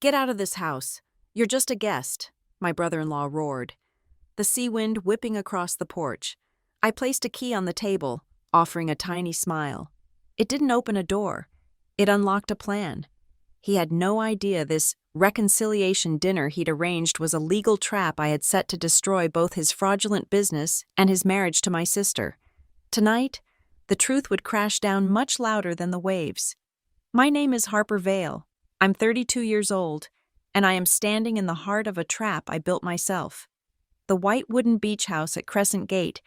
Get out of this house. You're just a guest, my brother-in-law roared, the sea wind whipping across the porch. I placed a key on the table, offering a tiny smile. It didn't open a door. It unlocked a plan. He had no idea this reconciliation dinner he'd arranged was a legal trap I had set to destroy both his fraudulent business and his marriage to my sister. Tonight, the truth would crash down much louder than the waves. My name is Harper Vale. I'm 32 years old, and I am standing in the heart of a trap I built myself. The white wooden beach house at Crescent Gate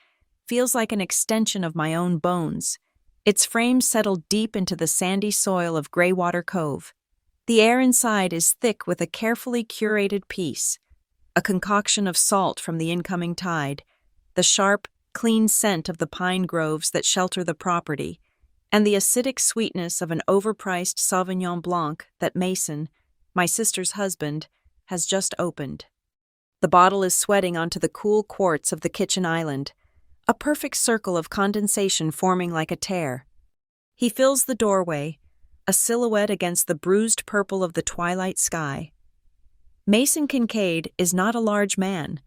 feels like an extension of my own bones. Its frame settled deep into the sandy soil of Greywater Cove. The air inside is thick with a carefully curated peace, a concoction of salt from the incoming tide, the sharp, clean scent of the pine groves that shelter the property, and the acidic sweetness of an overpriced Sauvignon Blanc that Mason, my sister's husband, has just opened. The bottle is sweating onto the cool quartz of the kitchen island, a perfect circle of condensation forming like a tear. He fills the doorway, a silhouette against the bruised purple of the twilight sky. Mason Kincaid is not a large man,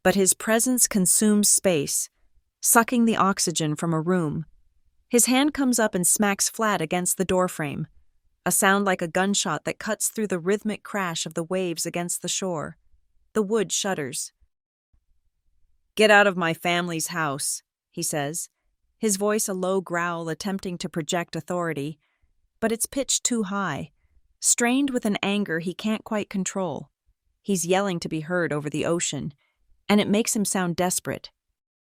but his presence consumes space, sucking the oxygen from a room. His hand comes up and smacks flat against the doorframe, a sound like a gunshot that cuts through the rhythmic crash of the waves against the shore. The wood shudders. "Get out of my family's house," he says, his voice a low growl attempting to project authority, but it's pitched too high, strained with an anger he can't quite control. He's yelling to be heard over the ocean, and it makes him sound desperate.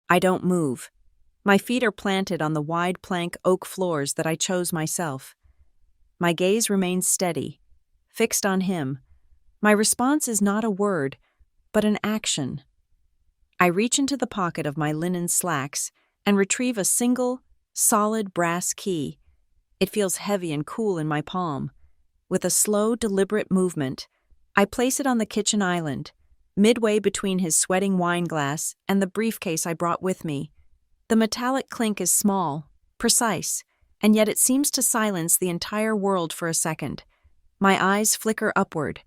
I don't move. My feet are planted on the wide plank oak floors that I chose myself. My gaze remains steady, fixed on him. My response is not a word, but an action. I reach into the pocket of my linen slacks and retrieve a single, solid brass key. It feels heavy and cool in my palm. With a slow, deliberate movement, I place it on the kitchen island, midway between his sweating wine glass and the briefcase I brought with me. The metallic clink is small, precise, and yet it seems to silence the entire world for a second. My eyes flicker upward,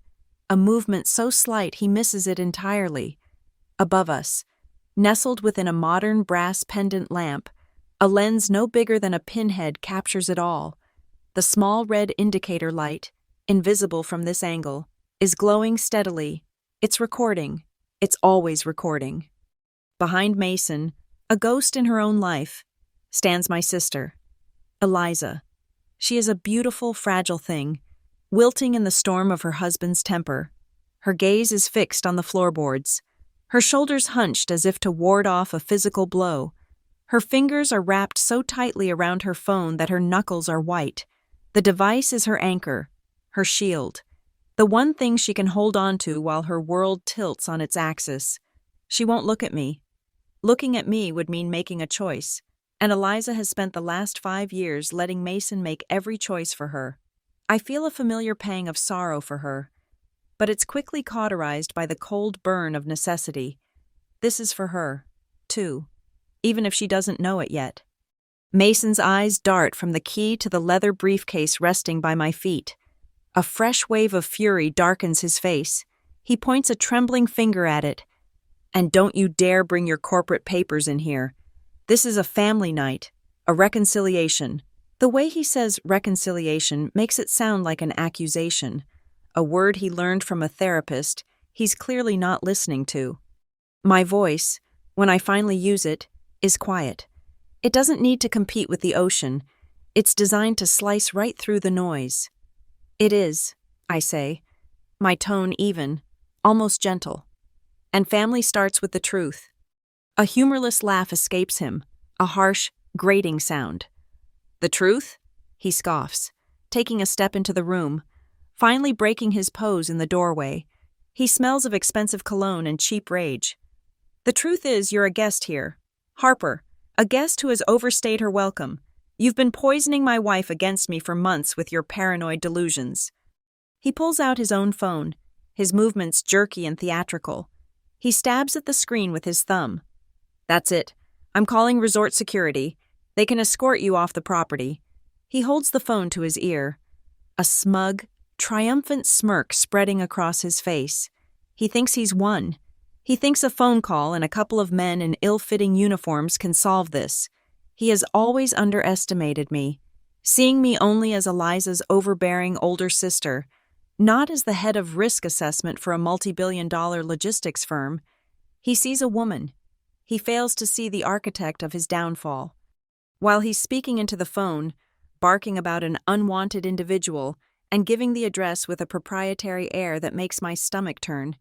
a movement so slight he misses it entirely. Above us, nestled within a modern brass pendant lamp, a lens no bigger than a pinhead captures it all. The small red indicator light, invisible from this angle, is glowing steadily. It's recording. It's always recording. Behind Mason, a ghost in her own life, stands my sister, Eliza. She is a beautiful, fragile thing, wilting in the storm of her husband's temper. Her gaze is fixed on the floorboards, her shoulders hunched as if to ward off a physical blow. Her fingers are wrapped so tightly around her phone that her knuckles are white. The device is her anchor, her shield, the one thing she can hold on to while her world tilts on its axis. She won't look at me. Looking at me would mean making a choice, and Eliza has spent the last 5 years letting Mason make every choice for her. I feel a familiar pang of sorrow for her, but it's quickly cauterized by the cold burn of necessity. This is for her, too, even if she doesn't know it yet. Mason's eyes dart from the key to the leather briefcase resting by my feet. A fresh wave of fury darkens his face. He points a trembling finger at it. "And don't you dare bring your corporate papers in here. This is a family night, a reconciliation." The way he says reconciliation makes it sound like an accusation, a word he learned from a therapist he's clearly not listening to. My voice, when I finally use it, is quiet. It doesn't need to compete with the ocean. It's designed to slice right through the noise. "It is," I say, my tone even, almost gentle. And family starts with the truth. A humorless laugh escapes him, a harsh, grating sound. "The truth?" he scoffs, taking a step into the room, finally breaking his pose in the doorway. He smells of expensive cologne and cheap rage. "The truth is you're a guest here. Harper, a guest who has overstayed her welcome. You've been poisoning my wife against me for months with your paranoid delusions." He pulls out his own phone, his movements jerky and theatrical. He stabs at the screen with his thumb. "That's it. I'm calling resort security. They can escort you off the property." He holds the phone to his ear. A smug, triumphant smirk spreading across his face. He thinks he's won. He thinks a phone call and a couple of men in ill-fitting uniforms can solve this. He has always underestimated me, seeing me only as Eliza's overbearing older sister, not as the head of risk assessment for a multi-billion-dollar logistics firm. He sees a woman. He fails to see the architect of his downfall. While he's speaking into the phone, barking about an unwanted individual, and giving the address with a proprietary air that makes my stomach turn,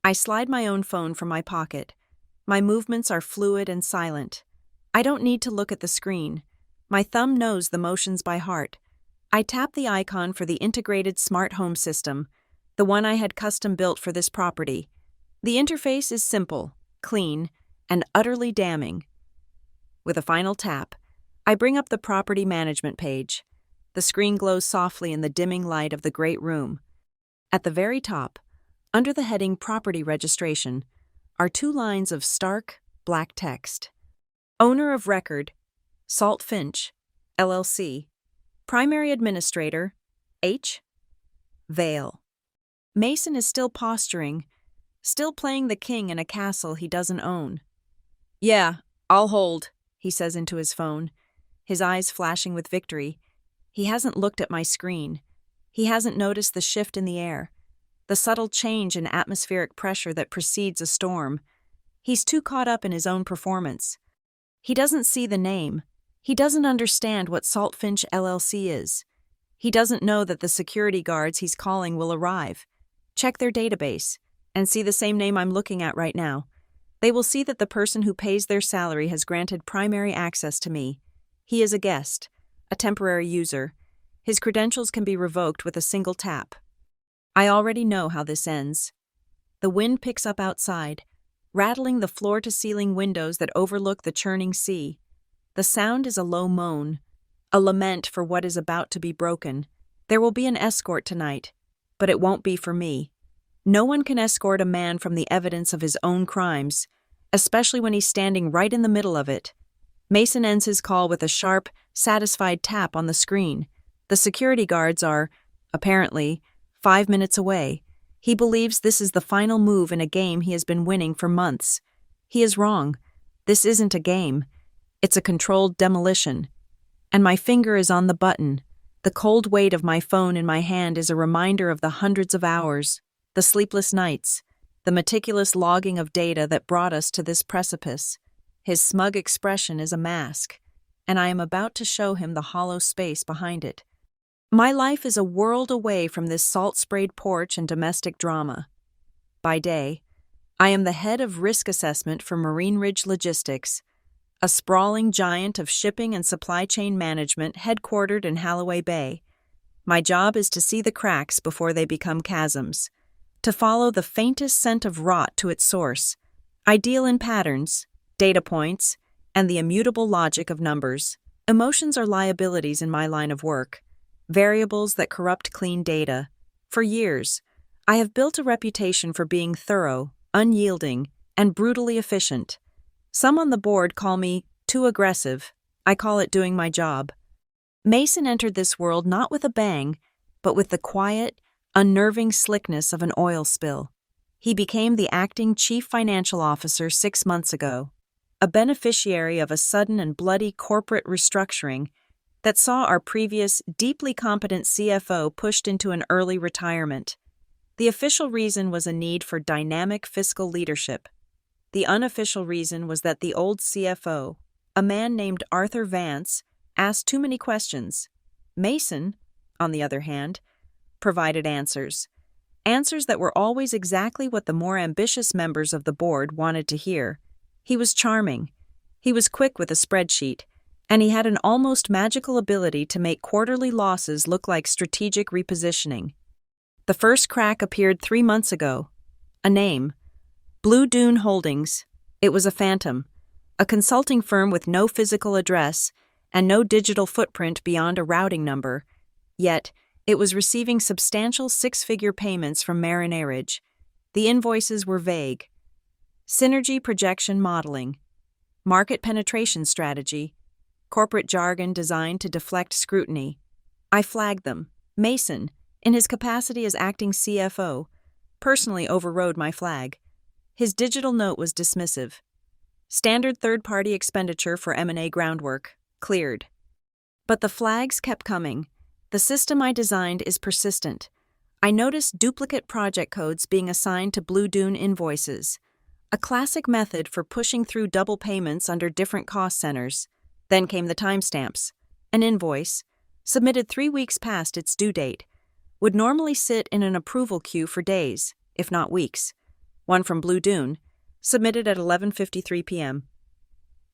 I slide my own phone from my pocket. My movements are fluid and silent. I don't need to look at the screen. My thumb knows the motions by heart. I tap the icon for the integrated smart home system, the one I had custom built for this property. The interface is simple, clean, and utterly damning. With a final tap, I bring up the property management page. The screen glows softly in the dimming light of the great room. At the very top, under the heading Property Registration, are 2 lines of stark, black text. Owner of record, Salt Finch, LLC. Primary Administrator, H. Vale. Mason is still posturing, still playing the king in a castle he doesn't own. "Yeah, I'll hold," he says into his phone, his eyes flashing with victory. He hasn't looked at my screen. He hasn't noticed the shift in the air, the subtle change in atmospheric pressure that precedes a storm. He's too caught up in his own performance. He doesn't see the name. He doesn't understand what Salt Finch LLC is. He doesn't know that the security guards he's calling will arrive, check their database, and see the same name I'm looking at right now. They will see that the person who pays their salary has granted primary access to me. He is a guest, a temporary user. His credentials can be revoked with a single tap. I already know how this ends. The wind picks up outside, rattling the floor-to-ceiling windows that overlook the churning sea. The sound is a low moan, a lament for what is about to be broken. There will be an escort tonight, but it won't be for me. No one can escort a man from the evidence of his own crimes, especially when he's standing right in the middle of it. Mason ends his call with a sharp, satisfied tap on the screen. The security guards are, apparently, 5 minutes away. He believes this is the final move in a game he has been winning for months. He is wrong. This isn't a game. It's a controlled demolition. And my finger is on the button. The cold weight of my phone in my hand is a reminder of the hundreds of hours, the sleepless nights, the meticulous logging of data that brought us to this precipice. His smug expression is a mask, and I am about to show him the hollow space behind it. My life is a world away from this salt-sprayed porch and domestic drama. By day, I am the head of risk assessment for Marine Ridge Logistics, a sprawling giant of shipping and supply chain management headquartered in Holloway Bay. My job is to see the cracks before they become chasms, to follow the faintest scent of rot to its source. I deal in patterns, data points, and the immutable logic of numbers. Emotions are liabilities in my line of work, variables that corrupt clean data. For years, I have built a reputation for being thorough, unyielding, and brutally efficient. Some on the board call me too aggressive. I call it doing my job. Mason entered this world not with a bang, but with the quiet, unnerving slickness of an oil spill. He became the acting chief financial officer 6 months ago, a beneficiary of a sudden and bloody corporate restructuring that saw our previous, deeply competent CFO pushed into an early retirement. The official reason was a need for dynamic fiscal leadership. The unofficial reason was that the old CFO, a man named Arthur Vance, asked too many questions. Mason, on the other hand, provided answers. Answers that were always exactly what the more ambitious members of the board wanted to hear. He was charming. He was quick with a spreadsheet, and he had an almost magical ability to make quarterly losses look like strategic repositioning. The first crack appeared 3 months ago. A name. Blue Dune Holdings. It was a phantom. A consulting firm with no physical address and no digital footprint beyond a routing number. Yet, it was receiving substantial 6-figure payments from Marinarage. The invoices were vague. Synergy projection modeling. Market penetration strategy. Corporate jargon designed to deflect scrutiny. I flagged them. Mason, in his capacity as acting CFO, personally overrode my flag. His digital note was dismissive. Standard third-party expenditure for M&A groundwork, cleared. But the flags kept coming. The system I designed is persistent. I noticed duplicate project codes being assigned to Blue Dune invoices, a classic method for pushing through double payments under different cost centers. Then came the timestamps. An invoice, submitted 3 weeks past its due date, would normally sit in an approval queue for days, if not weeks. One from Blue Dune, submitted at 11:53 p.m.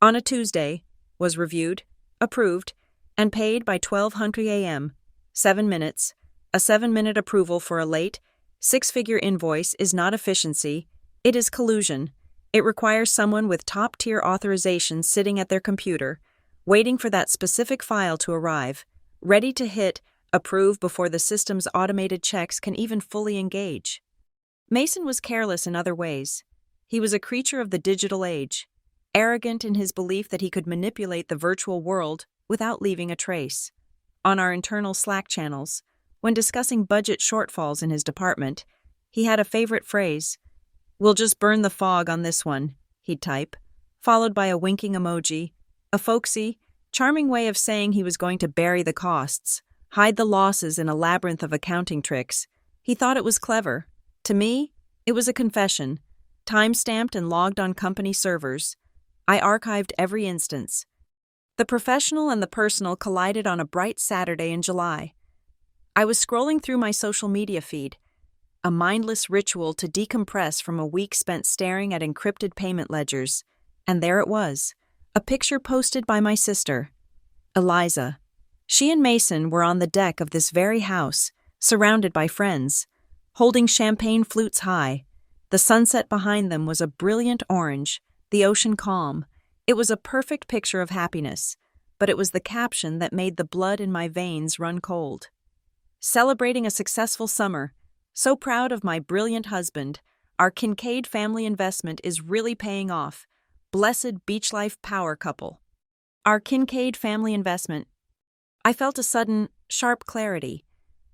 On a Tuesday, was reviewed, approved, and paid by 12:00 a.m. 7 minutes. A 7-minute approval for a late, 6-figure invoice is not efficiency, it is collusion. It requires someone with top-tier authorization sitting at their computer, waiting for that specific file to arrive, ready to hit approve before the system's automated checks can even fully engage. Mason was careless in other ways. He was a creature of the digital age, arrogant in his belief that he could manipulate the virtual world without leaving a trace. On our internal Slack channels, when discussing budget shortfalls in his department, he had a favorite phrase. "We'll just burn the fog on this one," he'd type, followed by a winking emoji, a folksy, charming way of saying he was going to bury the costs, hide the losses in a labyrinth of accounting tricks. He thought it was clever. To me, it was a confession, time-stamped and logged on company servers. I archived every instance. The professional and the personal collided on a bright Saturday in July. I was scrolling through my social media feed, a mindless ritual to decompress from a week spent staring at encrypted payment ledgers, and there it was, a picture posted by my sister, Eliza. She and Mason were on the deck of this very house, surrounded by friends, holding champagne flutes high. The sunset behind them was a brilliant orange, the ocean calm. It was a perfect picture of happiness, but it was the caption that made the blood in my veins run cold. Celebrating a successful summer. So proud of my brilliant husband. Our Kincaid family investment is really paying off. Blessed beach life power couple. Our Kincaid family investment. I felt a sudden, sharp clarity,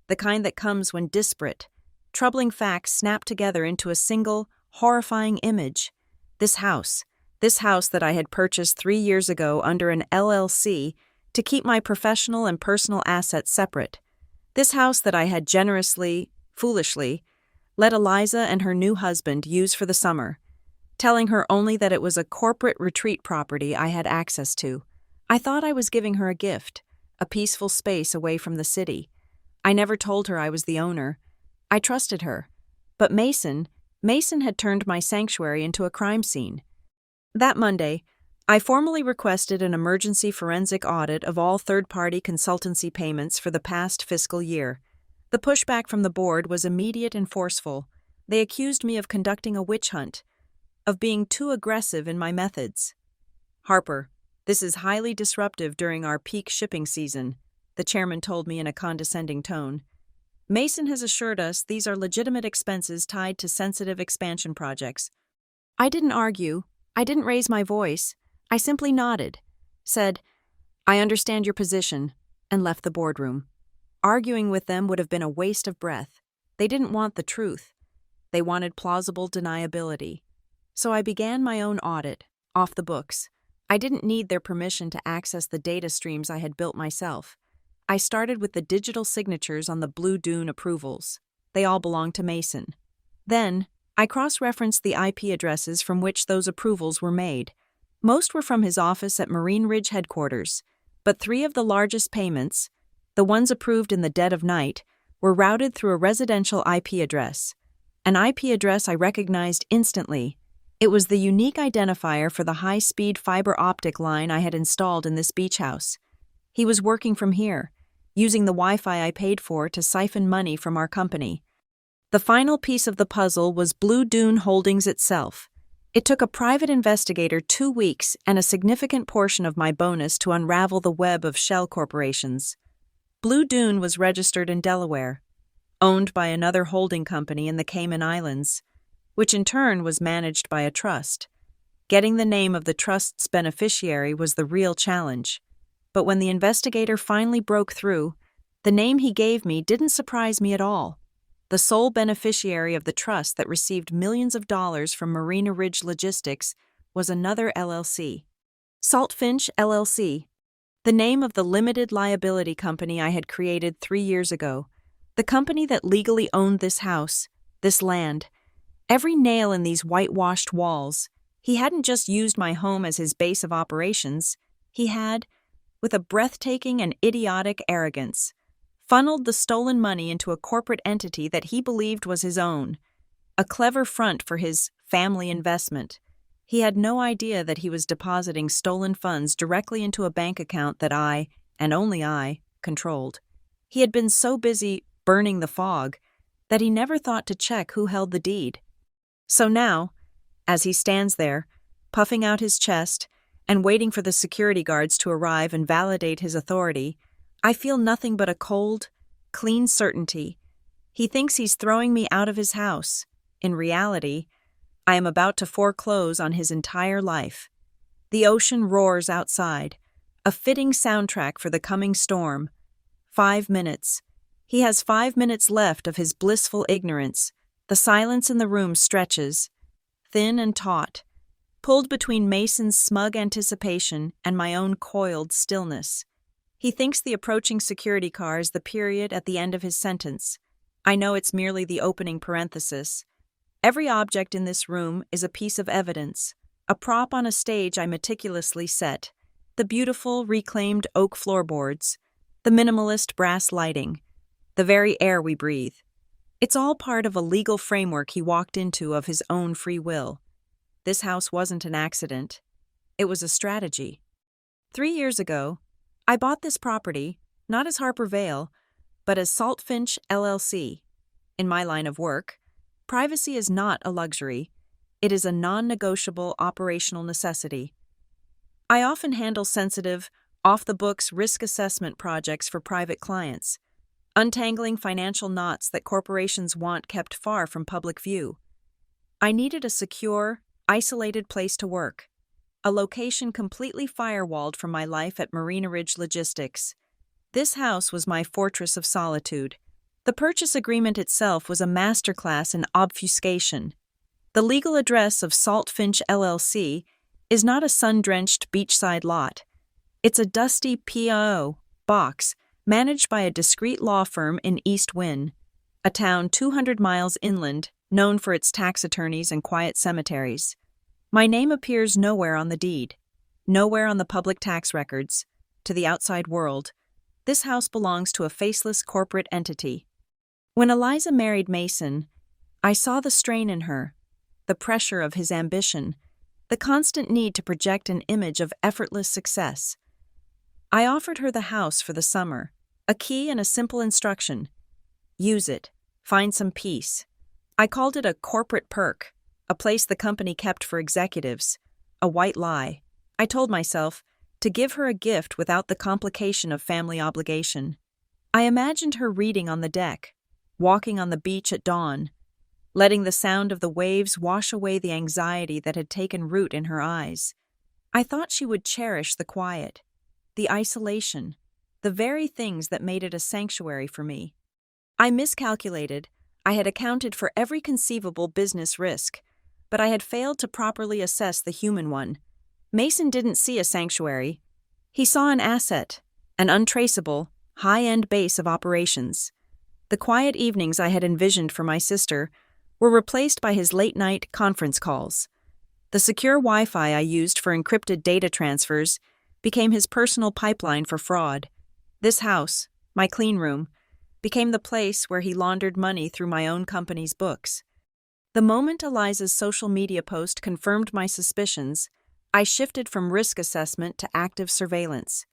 the kind that comes when disparate, troubling facts snap together into a single, horrifying image. This house that I had purchased 3 years ago under an LLC to keep my professional and personal assets separate. This house that I had generously, foolishly, let Eliza and her new husband use for the summer, telling her only that it was a corporate retreat property I had access to. I thought I was giving her a gift, a peaceful space away from the city. I never told her I was the owner. I trusted her. But Mason had turned my sanctuary into a crime scene. That Monday, I formally requested an emergency forensic audit of all third-party consultancy payments for the past fiscal year. The pushback from the board was immediate and forceful. They accused me of conducting a witch hunt, of being too aggressive in my methods. "Harper, this is highly disruptive during our peak shipping season," the chairman told me in a condescending tone. "Mason has assured us these are legitimate expenses tied to sensitive expansion projects." I didn't argue. I didn't raise my voice. I simply nodded, said, "I understand your position," and left the boardroom. Arguing with them would have been a waste of breath. They didn't want the truth. They wanted plausible deniability. So I began my own audit, off the books. I didn't need their permission to access the data streams I had built myself. I started with the digital signatures on the Blue Dune approvals. They all belonged to Mason. Then, I cross-referenced the IP addresses from which those approvals were made. Most were from his office at Marine Ridge headquarters, but 3 of the largest payments, the ones approved in the dead of night, were routed through a residential IP address. An IP address I recognized instantly. It was the unique identifier for the high-speed fiber optic line I had installed in this beach house. He was working from here, using the Wi-Fi I paid for to siphon money from our company. The final piece of the puzzle was Blue Dune Holdings itself. It took a private investigator 2 weeks and a significant portion of my bonus to unravel the web of shell corporations. Blue Dune was registered in Delaware, owned by another holding company in the Cayman Islands, which in turn was managed by a trust. Getting the name of the trust's beneficiary was the real challenge. But when the investigator finally broke through, The name he gave me didn't surprise me at all. The sole beneficiary of the trust that received millions of dollars from Marina Ridge Logistics was another LLC. Saltfinch LLC, the name of the limited liability company I had created 3 years ago, the company that legally owned this house, this land. Every nail in these whitewashed walls. He hadn't just used my home as his base of operations. He had, with a breathtaking and idiotic arrogance, funneled the stolen money into a corporate entity that he believed was his own, a clever front for his family investment. He had no idea that he was depositing stolen funds directly into a bank account that I, and only I, controlled. He had been so busy burning the fog that he never thought to check who held the deed. So now, as he stands there, puffing out his chest and waiting for the security guards to arrive and validate his authority, I feel nothing but a cold, clean certainty. He thinks he's throwing me out of his house. In reality, I am about to foreclose on his entire life. The ocean roars outside, a fitting soundtrack for the coming storm. 5 minutes. He has 5 minutes left of his blissful ignorance. The silence in the room stretches, thin and taut, pulled between Mason's smug anticipation and my own coiled stillness. He thinks the approaching security car is the period at the end of his sentence. I know it's merely the opening parenthesis. Every object in this room is a piece of evidence, a prop on a stage I meticulously set. The beautiful, reclaimed oak floorboards, the minimalist brass lighting, the very air we breathe. It's all part of a legal framework he walked into of his own free will. This house wasn't an accident. It was a strategy. 3 years ago, I bought this property, not as Harper Vale, but as Saltfinch LLC. In my line of work, privacy is not a luxury. It is a non-negotiable operational necessity. I often handle sensitive, off-the-books risk assessment projects for private clients, untangling financial knots that corporations want kept far from public view. I needed a secure, isolated place to work, a location completely firewalled from my life at Marina Ridge Logistics. This house was my fortress of solitude. The purchase agreement itself was a masterclass in obfuscation. The legal address of Saltfinch LLC is not a sun-drenched beachside lot. It's a dusty PO box managed by a discreet law firm in East Wynne, a town 200 miles inland, known for its tax attorneys and quiet cemeteries. My name appears nowhere on the deed, nowhere on the public tax records. To the outside world, this house belongs to a faceless corporate entity. When Eliza married Mason, I saw the strain in her, the pressure of his ambition, the constant need to project an image of effortless success. I offered her the house for the summer, a key and a simple instruction. Use it. Find some peace. I called it a corporate perk, a place the company kept for executives, a white lie. I told myself to give her a gift without the complication of family obligation. I imagined her reading on the deck, walking on the beach at dawn, letting the sound of the waves wash away the anxiety that had taken root in her eyes. I thought she would cherish the quiet, the isolation, the very things that made it a sanctuary for me. I miscalculated. I had accounted for every conceivable business risk, but I had failed to properly assess the human one. Mason didn't see a sanctuary. He saw an asset, an untraceable, high-end base of operations. The quiet evenings I had envisioned for my sister were replaced by his late-night conference calls. The secure Wi-Fi I used for encrypted data transfers became his personal pipeline for fraud. This house, my clean room, became the place where he laundered money through my own company's books. The moment Eliza's social media post confirmed my suspicions, I shifted from risk assessment to active surveillance.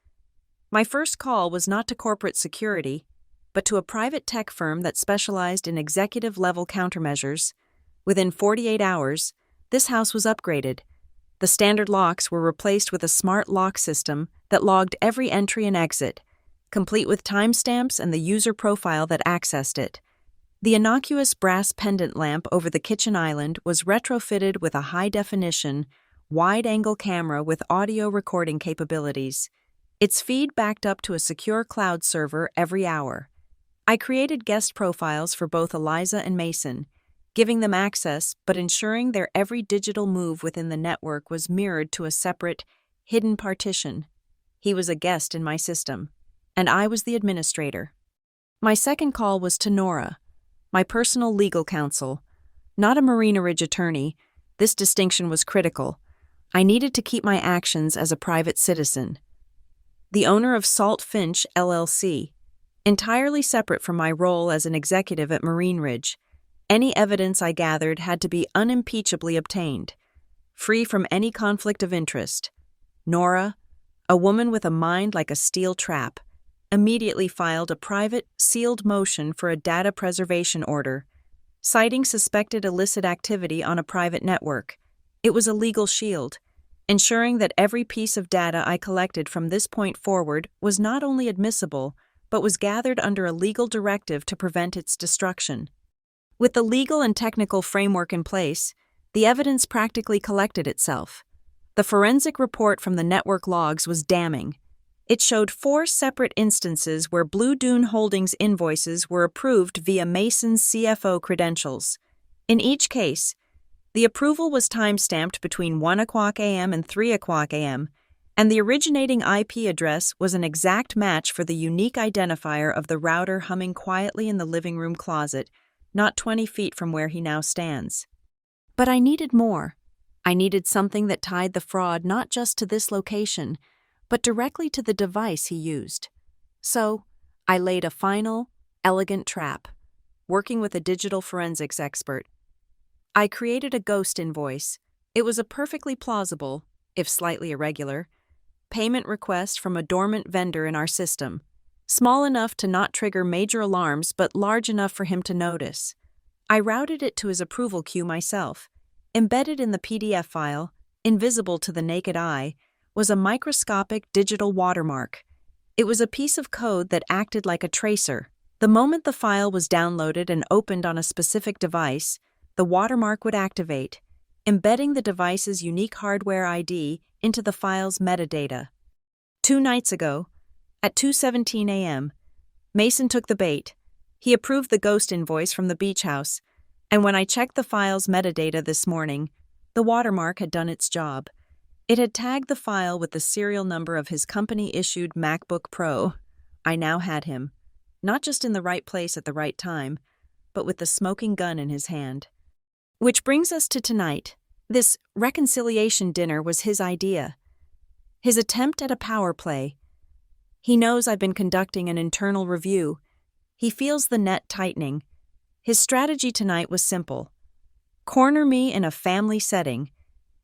My first call was not to corporate security, but to a private tech firm that specialized in executive-level countermeasures. Within 48 hours, this house was upgraded. The standard locks were replaced with a smart lock system that logged every entry and exit, complete with timestamps and the user profile that accessed it. The innocuous brass pendant lamp over the kitchen island was retrofitted with a high-definition, wide-angle camera with audio recording capabilities. its feed backed up to a secure cloud server every hour. I created guest profiles for both Eliza and Mason, giving them access but ensuring their every digital move within the network was mirrored to a separate, hidden partition. He was a guest in my system, and I was the administrator. My second call was to Nora, my personal legal counsel. Not a Marina Ridge attorney, this distinction was critical. I needed to keep my actions as a private citizen. The owner of Salt Finch, LLC, entirely separate from my role as an executive at Marine Ridge. Any evidence I gathered had to be unimpeachably obtained, free from any conflict of interest. Nora, a woman with a mind like a steel trap, immediately filed a private, sealed motion for a data preservation order, citing suspected illicit activity on a private network. It was a legal shield, ensuring that every piece of data I collected from this point forward was not only admissible, but was gathered under a legal directive to prevent its destruction. With the legal and technical framework in place, the evidence practically collected itself. The forensic report from the network logs was damning. It showed 4 separate instances where Blue Dune Holdings invoices were approved via Mason's CFO credentials. In each case, the approval was time-stamped between 1 a.m. and 3 a.m., and the originating IP address was an exact match for the unique identifier of the router humming quietly in the living room closet, not 20 feet from where he now stands. But I needed more. I needed something that tied the fraud not just to this location, but directly to the device he used. So, I laid a final, elegant trap, working with a digital forensics expert. I created a ghost invoice. It was a perfectly plausible, if slightly irregular, payment request from a dormant vendor in our system, small enough to not trigger major alarms but large enough for him to notice. I routed it to his approval queue myself. Embedded in the PDF file, invisible to the naked eye, was a microscopic digital watermark. It was a piece of code that acted like a tracer. The moment the file was downloaded and opened on a specific device, the watermark would activate, embedding the device's unique hardware ID into the file's metadata. 2 nights ago, at 2:17 a.m., Mason took the bait. He approved the ghost invoice from the beach house, and when I checked the file's metadata this morning, the watermark had done its job. It had tagged the file with the serial number of his company-issued MacBook Pro. I now had him, not just in the right place at the right time, but with the smoking gun in his hand. Which brings us to tonight. This reconciliation dinner was his idea. His attempt at a power play. He knows I've been conducting an internal review. He feels the net tightening. His strategy tonight was simple. Corner me in a family setting,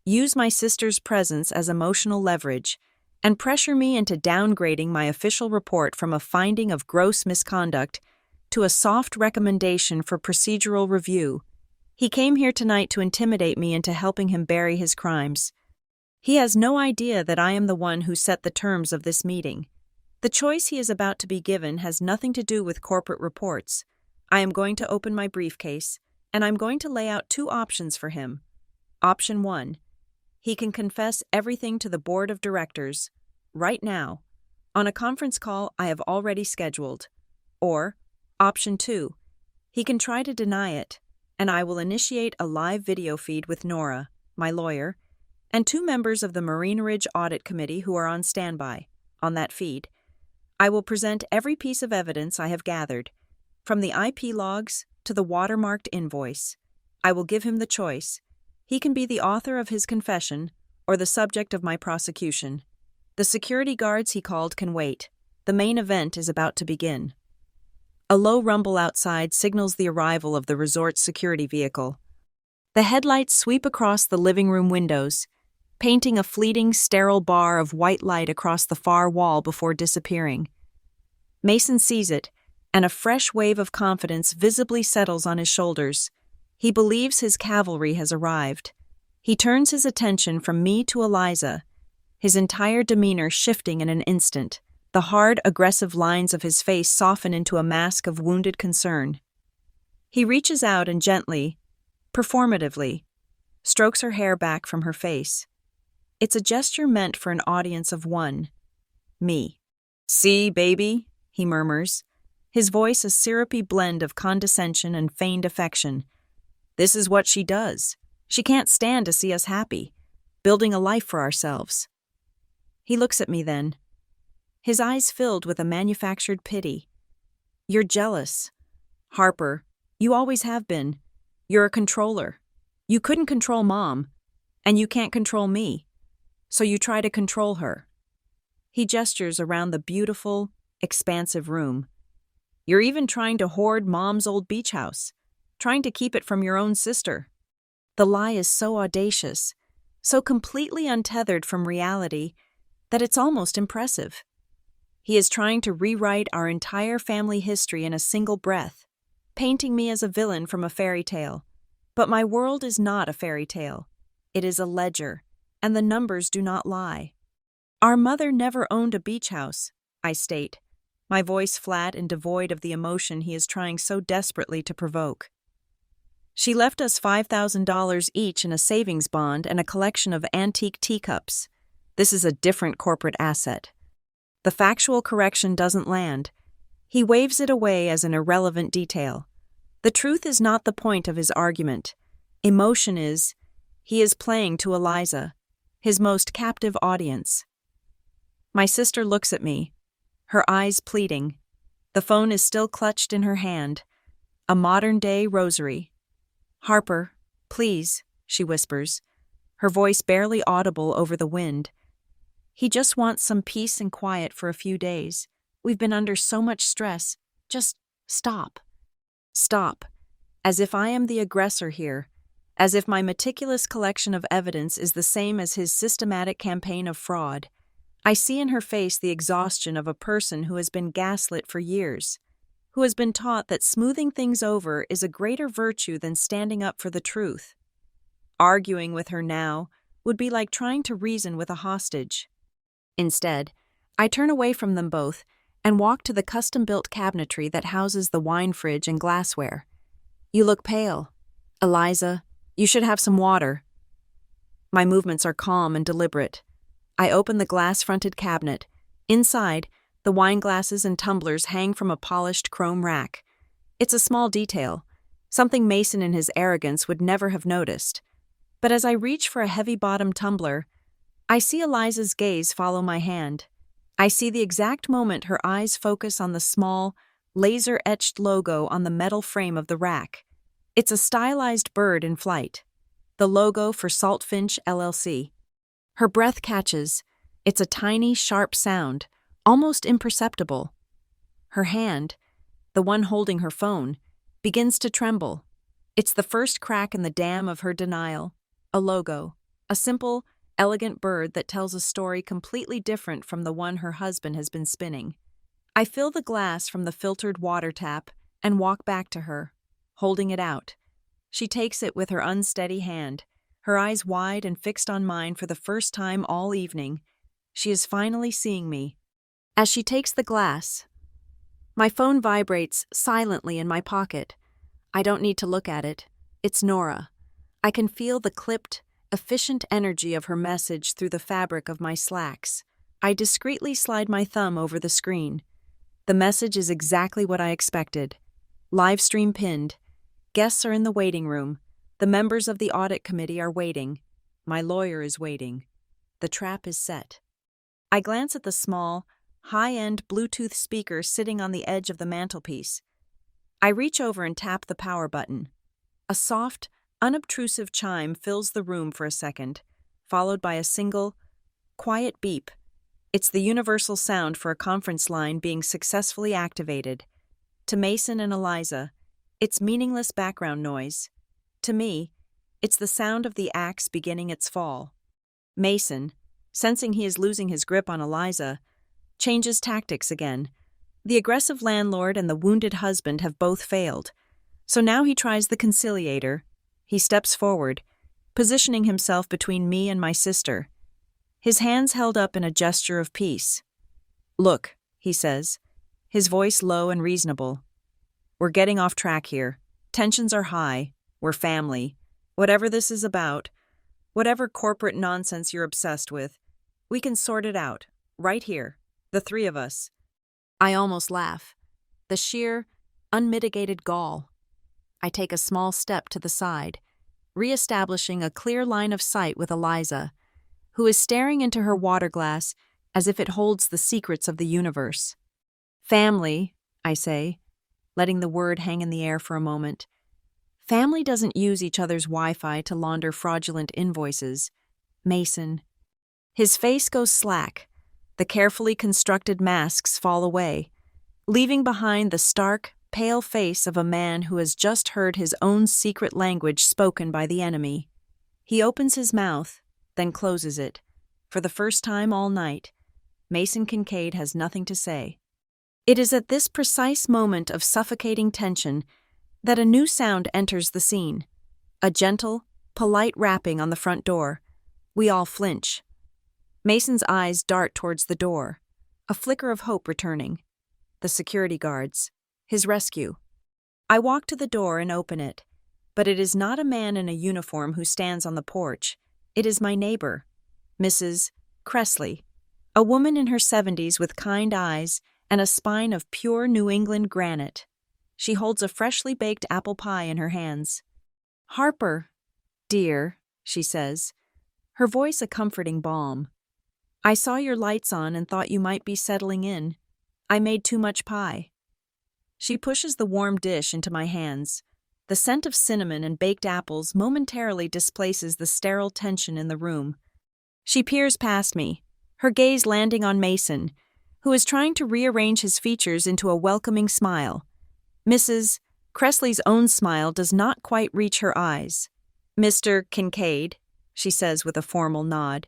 use my sister's presence as emotional leverage, and pressure me into downgrading my official report from a finding of gross misconduct to a soft recommendation for procedural review. He came here tonight to intimidate me into helping him bury his crimes. He has no idea that I am the one who set the terms of this meeting. The choice he is about to be given has nothing to do with corporate reports. I am going to open my briefcase, and I'm going to lay out 2 options for him. Option 1. He can confess everything to the board of directors, right now, on a conference call I have already scheduled. Or, Option 2. He can try to deny it, and I will initiate a live video feed with Nora, my lawyer, and 2 members of the Marine Ridge Audit Committee who are on standby. On that feed, I will present every piece of evidence I have gathered, from the IP logs to the watermarked invoice. I will give him the choice. He can be the author of his confession or the subject of my prosecution. The security guards he called can wait. The main event is about to begin. A low rumble outside signals the arrival of the resort's security vehicle. The headlights sweep across the living room windows, painting a fleeting, sterile bar of white light across the far wall before disappearing. Mason sees it, and a fresh wave of confidence visibly settles on his shoulders. He believes his cavalry has arrived. He turns his attention from me to Eliza, his entire demeanor shifting in an instant. The hard, aggressive lines of his face soften into a mask of wounded concern. He reaches out and gently, performatively, strokes her hair back from her face. It's a gesture meant for an audience of one. Me. "See, baby," he murmurs, his voice a syrupy blend of condescension and feigned affection. "This is what she does. She can't stand to see us happy, building a life for ourselves." He looks at me then, his eyes filled with a manufactured pity. "You're jealous. Harper, you always have been. You're a controller. You couldn't control Mom, and you can't control me. So you try to control her." He gestures around the beautiful, expansive room. "You're even trying to hoard Mom's old beach house, trying to keep it from your own sister." The lie is so audacious, so completely untethered from reality, that it's almost impressive. He is trying to rewrite our entire family history in a single breath, painting me as a villain from a fairy tale. But my world is not a fairy tale. It is a ledger, and the numbers do not lie. "Our mother never owned a beach house," I state, my voice flat and devoid of the emotion he is trying so desperately to provoke. "She left us $5,000 each in a savings bond and a collection of antique teacups. This is a different corporate asset." The factual correction doesn't land. He waves it away as an irrelevant detail. The truth is not the point of his argument. Emotion is. He is playing to Eliza, his most captive audience. My sister looks at me, her eyes pleading. The phone is still clutched in her hand, a modern-day rosary. "Harper, please," she whispers, her voice barely audible over the wind. "He just wants some peace and quiet for a few days. We've been under so much stress. Just stop." Stop. As if I am the aggressor here. As if my meticulous collection of evidence is the same as his systematic campaign of fraud. I see in her face the exhaustion of a person who has been gaslit for years, who has been taught that smoothing things over is a greater virtue than standing up for the truth. Arguing with her now would be like trying to reason with a hostage. Instead, I turn away from them both and walk to the custom-built cabinetry that houses the wine fridge and glassware. "You look pale. Eliza, you should have some water." My movements are calm and deliberate. I open the glass-fronted cabinet. Inside, the wine glasses and tumblers hang from a polished chrome rack. It's a small detail, something Mason in his arrogance would never have noticed. But as I reach for a heavy-bottomed tumbler, I see Eliza's gaze follow my hand. I see the exact moment her eyes focus on the small, laser-etched logo on the metal frame of the rack. It's a stylized bird in flight, the logo for Saltfinch LLC. Her breath catches. It's a tiny, sharp sound, almost imperceptible. Her hand, the one holding her phone, begins to tremble. It's the first crack in the dam of her denial. A logo, a simple, elegant bird that tells a story completely different from the one her husband has been spinning. I fill the glass from the filtered water tap and walk back to her, holding it out. She takes it with her unsteady hand, her eyes wide and fixed on mine for the first time all evening. She is finally seeing me. As she takes the glass, my phone vibrates silently in my pocket. I don't need to look at it. It's Nora. I can feel the clipped, efficient energy of her message through the fabric of my slacks. I discreetly slide my thumb over the screen. The message is exactly what I expected. Live stream pinned. Guests are in the waiting room. The members of the audit committee are waiting. My lawyer is waiting. The trap is set. I glance at the small, high-end Bluetooth speaker sitting on the edge of the mantelpiece. I reach over and tap the power button. A soft, unobtrusive chime fills the room for a second, followed by a single, quiet beep. It's the universal sound for a conference line being successfully activated. To Mason and Eliza, it's meaningless background noise. To me, it's the sound of the axe beginning its fall. Mason, sensing he is losing his grip on Eliza, changes tactics again. The aggressive landlord and the wounded husband have both failed. So now he tries the conciliator. He steps forward, positioning himself between me and my sister. His hands held up in a gesture of peace. "Look," he says, his voice low and reasonable. "We're getting off track here. Tensions are high. We're family. Whatever this is about, whatever corporate nonsense you're obsessed with, we can sort it out, right here, The three of us. I almost laugh. The sheer, unmitigated gall. I take a small step to the side, reestablishing a clear line of sight with Eliza, who is staring into her water glass as if it holds the secrets of the universe. Family, I say, letting the word hang in the air for a moment. Family doesn't use each other's Wi-Fi to launder fraudulent invoices. Mason. His face goes slack. The carefully constructed masks fall away, leaving behind the stark, pale face of a man who has just heard his own secret language spoken by the enemy. He opens his mouth, then closes it. For the first time all night, Mason Kincaid has nothing to say. It is at this precise moment of suffocating tension that a new sound enters the scene. A gentle, polite rapping on the front door. We all flinch. Mason's eyes dart towards the door, a flicker of hope returning. The security guards. His rescue. I walk to the door and open it, but it is not a man in a uniform who stands on the porch. It is my neighbor, Mrs. Cressley, a woman in her 70s with kind eyes and a spine of pure New England granite. She holds a freshly baked apple pie in her hands. "Harper, dear," she says, her voice a comforting balm. "I saw your lights on and thought you might be settling in. I made too much pie." She pushes the warm dish into my hands. The scent of cinnamon and baked apples momentarily displaces the sterile tension in the room. She peers past me, her gaze landing on Mason, who is trying to rearrange his features into a welcoming smile. Mrs. Cressley's own smile does not quite reach her eyes. "Mr. Kincaid," she says with a formal nod.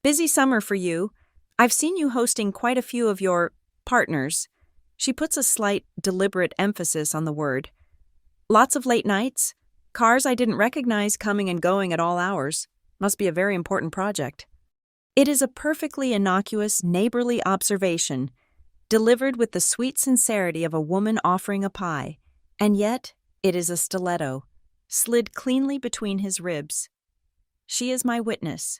"Busy summer for you. I've seen you hosting quite a few of your partners." She puts a slight, deliberate emphasis on the word. "Lots of late nights? Cars I didn't recognize coming and going at all hours. Must be a very important project." It is a perfectly innocuous, neighborly observation, delivered with the sweet sincerity of a woman offering a pie, and yet it is a stiletto, slid cleanly between his ribs. She is my witness.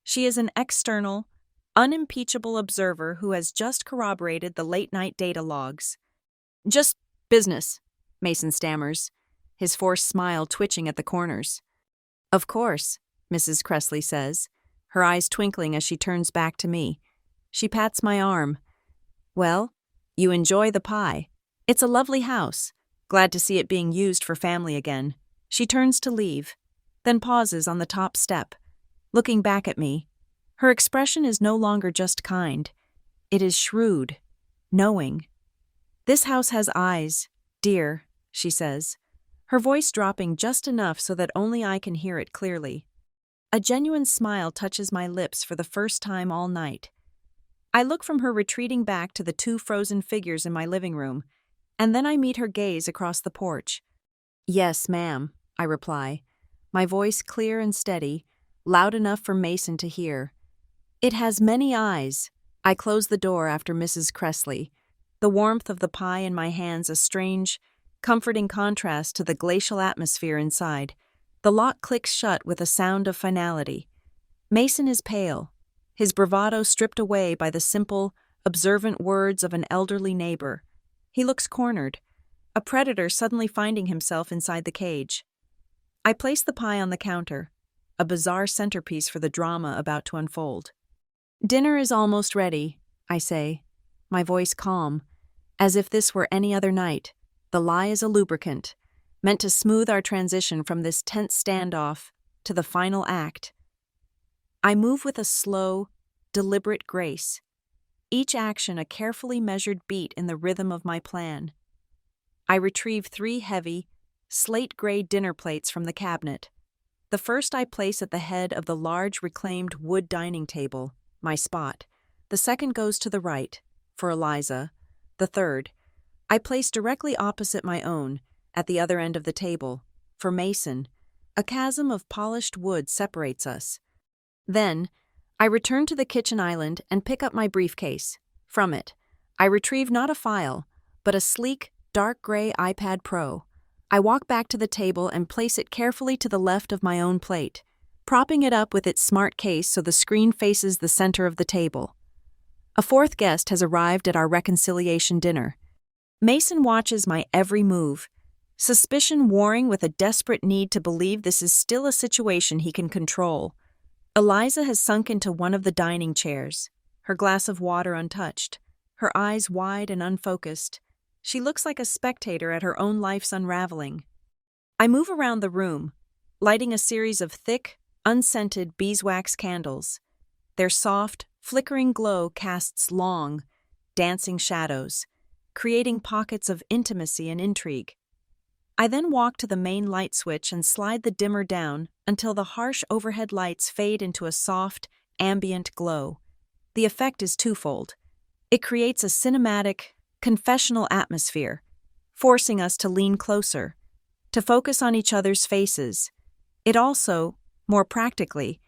She is an external, unimpeachable observer who has just corroborated the late-night data logs. "Just business," Mason stammers, his forced smile twitching at the corners. "Of course," Mrs. Cressley says, her eyes twinkling as she turns back to me. She pats my arm. "Well, you enjoy the pie. It's a lovely house. Glad to see it being used for family again." She turns to leave, then pauses on the top step, looking back at me. Her expression is no longer just kind. It is shrewd, knowing. "This house has eyes, dear," she says, her voice dropping just enough so that only I can hear it clearly. A genuine smile touches my lips for the first time all night. I look from her retreating back to the two frozen figures in my living room, and then I meet her gaze across the porch. "Yes, ma'am," I reply, my voice clear and steady, loud enough for Mason to hear. "It has many eyes." I close the door after Mrs. Cressley, the warmth of the pie in my hands a strange, comforting contrast to the glacial atmosphere inside. The lock clicks shut with a sound of finality. Mason is pale, his bravado stripped away by the simple, observant words of an elderly neighbor. He looks cornered, a predator suddenly finding himself inside the cage. I place the pie on the counter, a bizarre centerpiece for the drama about to unfold. "Dinner is almost ready," I say, my voice calm, as if this were any other night. The lie is a lubricant, meant to smooth our transition from this tense standoff to the final act. I move with a slow, deliberate grace, each action a carefully measured beat in the rhythm of my plan. I retrieve 3 heavy, slate-gray dinner plates from the cabinet. The first I place at the head of the large reclaimed wood dining table, my spot. The second goes to the right, for Eliza. The third, I place directly opposite my own, at the other end of the table, for Mason. A chasm of polished wood separates us. Then, I return to the kitchen island and pick up my briefcase. From it, I retrieve not a file, but a sleek, dark gray iPad Pro. I walk back to the table and place it carefully to the left of my own plate, propping it up with its smart case so the screen faces the center of the table. A fourth guest has arrived at our reconciliation dinner. Mason watches my every move, suspicion warring with a desperate need to believe this is still a situation he can control. Eliza has sunk into one of the dining chairs, her glass of water untouched, her eyes wide and unfocused. She looks like a spectator at her own life's unraveling. I move around the room, lighting a series of thick, unscented beeswax candles. Their soft, flickering glow casts long, dancing shadows, creating pockets of intimacy and intrigue. I then walk to the main light switch and slide the dimmer down until the harsh overhead lights fade into a soft, ambient glow. The effect is twofold. It creates a cinematic, confessional atmosphere, forcing us to lean closer, to focus on each other's faces. It also, more practically,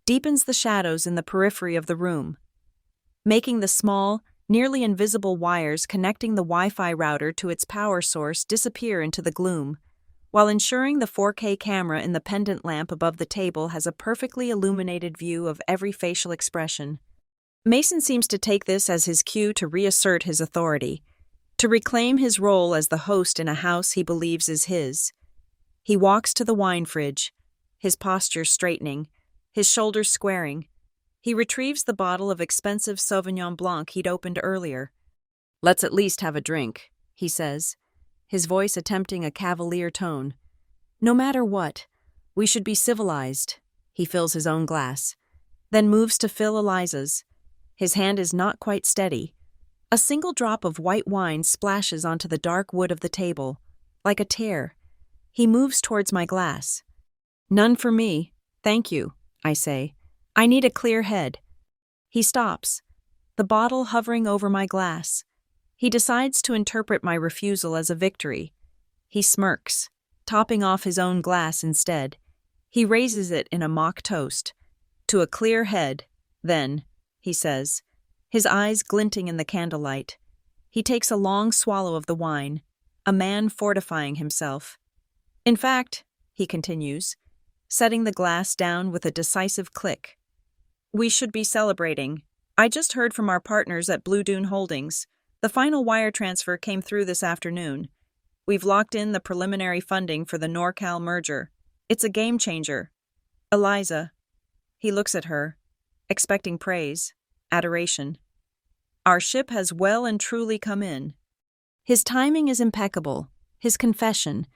deepens the shadows in the periphery of the room, making the small, nearly invisible wires connecting the Wi-Fi router to its power source disappear into the gloom, while ensuring the 4K camera in the pendant lamp above the table has a perfectly illuminated view of every facial expression. Mason seems to take this as his cue to reassert his authority, to reclaim his role as the host in a house he believes is his. He walks to the wine fridge, his posture straightening, his shoulders squaring. He retrieves the bottle of expensive Sauvignon Blanc he'd opened earlier. "Let's at least have a drink," he says, his voice attempting a cavalier tone. "No matter what, we should be civilized." He fills his own glass, then moves to fill Eliza's. His hand is not quite steady. A single drop of white wine splashes onto the dark wood of the table, like a tear. He moves towards my glass. "None for me, thank you," I say. "I need a clear head." He stops, the bottle hovering over my glass. He decides to interpret my refusal as a victory. He smirks, topping off his own glass instead. He raises it in a mock toast. "To a clear head, then," he says, his eyes glinting in the candlelight. He takes a long swallow of the wine, a man fortifying himself. "In fact," he continues, setting the glass down with a decisive click, "we should be celebrating. I just heard from our partners at Blue Dune Holdings. The final wire transfer came through this afternoon. We've locked in the preliminary funding for the NorCal merger. It's a game changer. Eliza." He looks at her, expecting praise, adoration. "Our ship has well and truly come in." His timing is impeccable. His confession,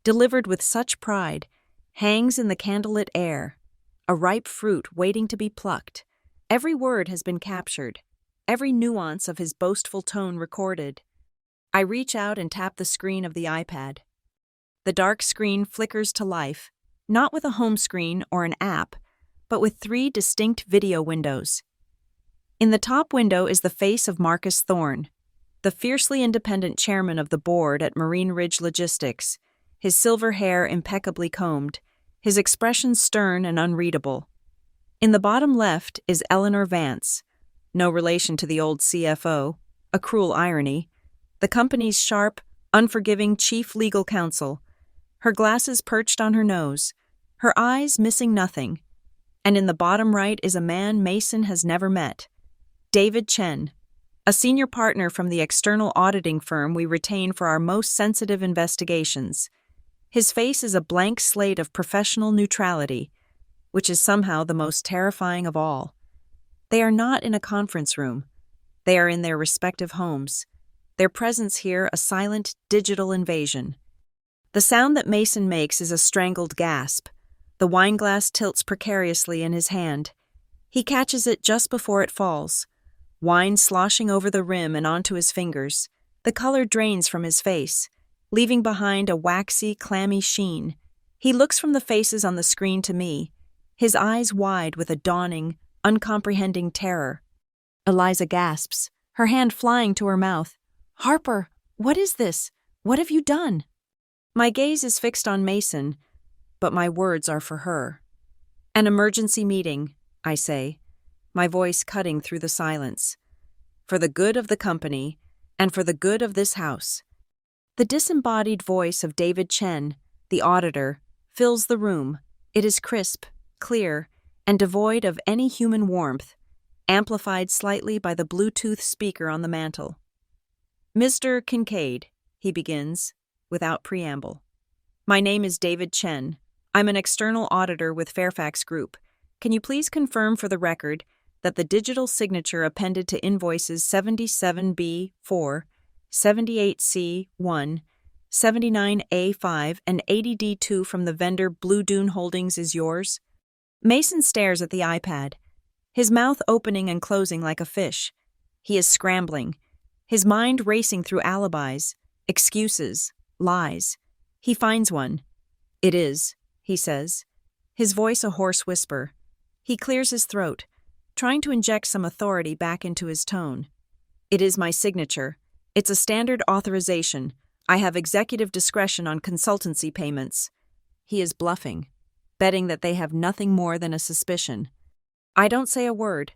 delivered with such pride, hangs in the candlelit air, a ripe fruit waiting to be plucked. Every word has been captured, every nuance of his boastful tone recorded. I reach out and tap the screen of the iPad. The dark screen flickers to life, not with a home screen or an app, but with 3 distinct video windows. In the top window is the face of Marcus Thorne, the fiercely independent chairman of the board at Marine Ridge Logistics, his silver hair impeccably combed, his expression stern and unreadable. In the bottom left is Eleanor Vance, no relation to the old CFO, a cruel irony, the company's sharp, unforgiving chief legal counsel, her glasses perched on her nose, her eyes missing nothing. And in the bottom right is a man Mason has never met, David Chen, a senior partner from the external auditing firm we retain for our most sensitive investigations. His face is a blank slate of professional neutrality, which is somehow the most terrifying of all. They are not in a conference room. They are in their respective homes, their presence here a silent digital invasion. The sound that Mason makes is a strangled gasp. The wineglass tilts precariously in his hand. He catches it just before it falls, wine sloshing over the rim and onto his fingers. The color drains from his face, leaving behind a waxy, clammy sheen. He looks from the faces on the screen to me, his eyes wide with a dawning, uncomprehending terror. Eliza gasps, her hand flying to her mouth. "Harper, what is this? What have you done?" My gaze is fixed on Mason, but my words are for her. "An emergency meeting," I say, my voice cutting through the silence. "For the good of the company, and for the good of this house." The disembodied voice of David Chen, the auditor, fills the room. It is crisp, clear, and devoid of any human warmth. amplified slightly by the Bluetooth speaker on the mantel. "Mr. Kincaid," he begins, without preamble. "My name is David Chen. I'm an external auditor with Fairfax Group. Can you please confirm for the record that the digital signature appended to invoices 77B4, 78C1, 79A5, and 80D2 from the vendor Blue Dune Holdings is yours?" Mason stares at the iPad, his mouth opening and closing like a fish. He is scrambling, his mind racing through alibis, excuses, lies. He finds one. "It is," he says, his voice a hoarse whisper. He clears his throat, trying to inject some authority back into his tone. "It is my signature. It's a standard authorization. I have executive discretion on consultancy payments." He is bluffing, betting that they have nothing more than a suspicion. I don't say a word.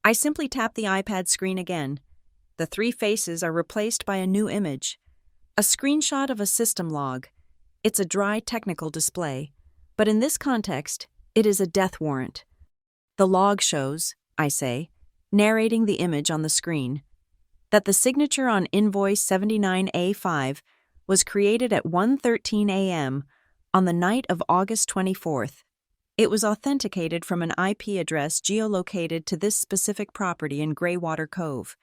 I simply tap the iPad screen again. The three faces are replaced by a new image. A screenshot of a system log. It's a dry technical display, but in this context, it is a death warrant. The log shows, I say, narrating the image on the screen, that the signature on invoice 79A5 was created at 1:13 a.m. on the night of August 24th. It was authenticated from an IP address geolocated to this specific property in Greywater Cove,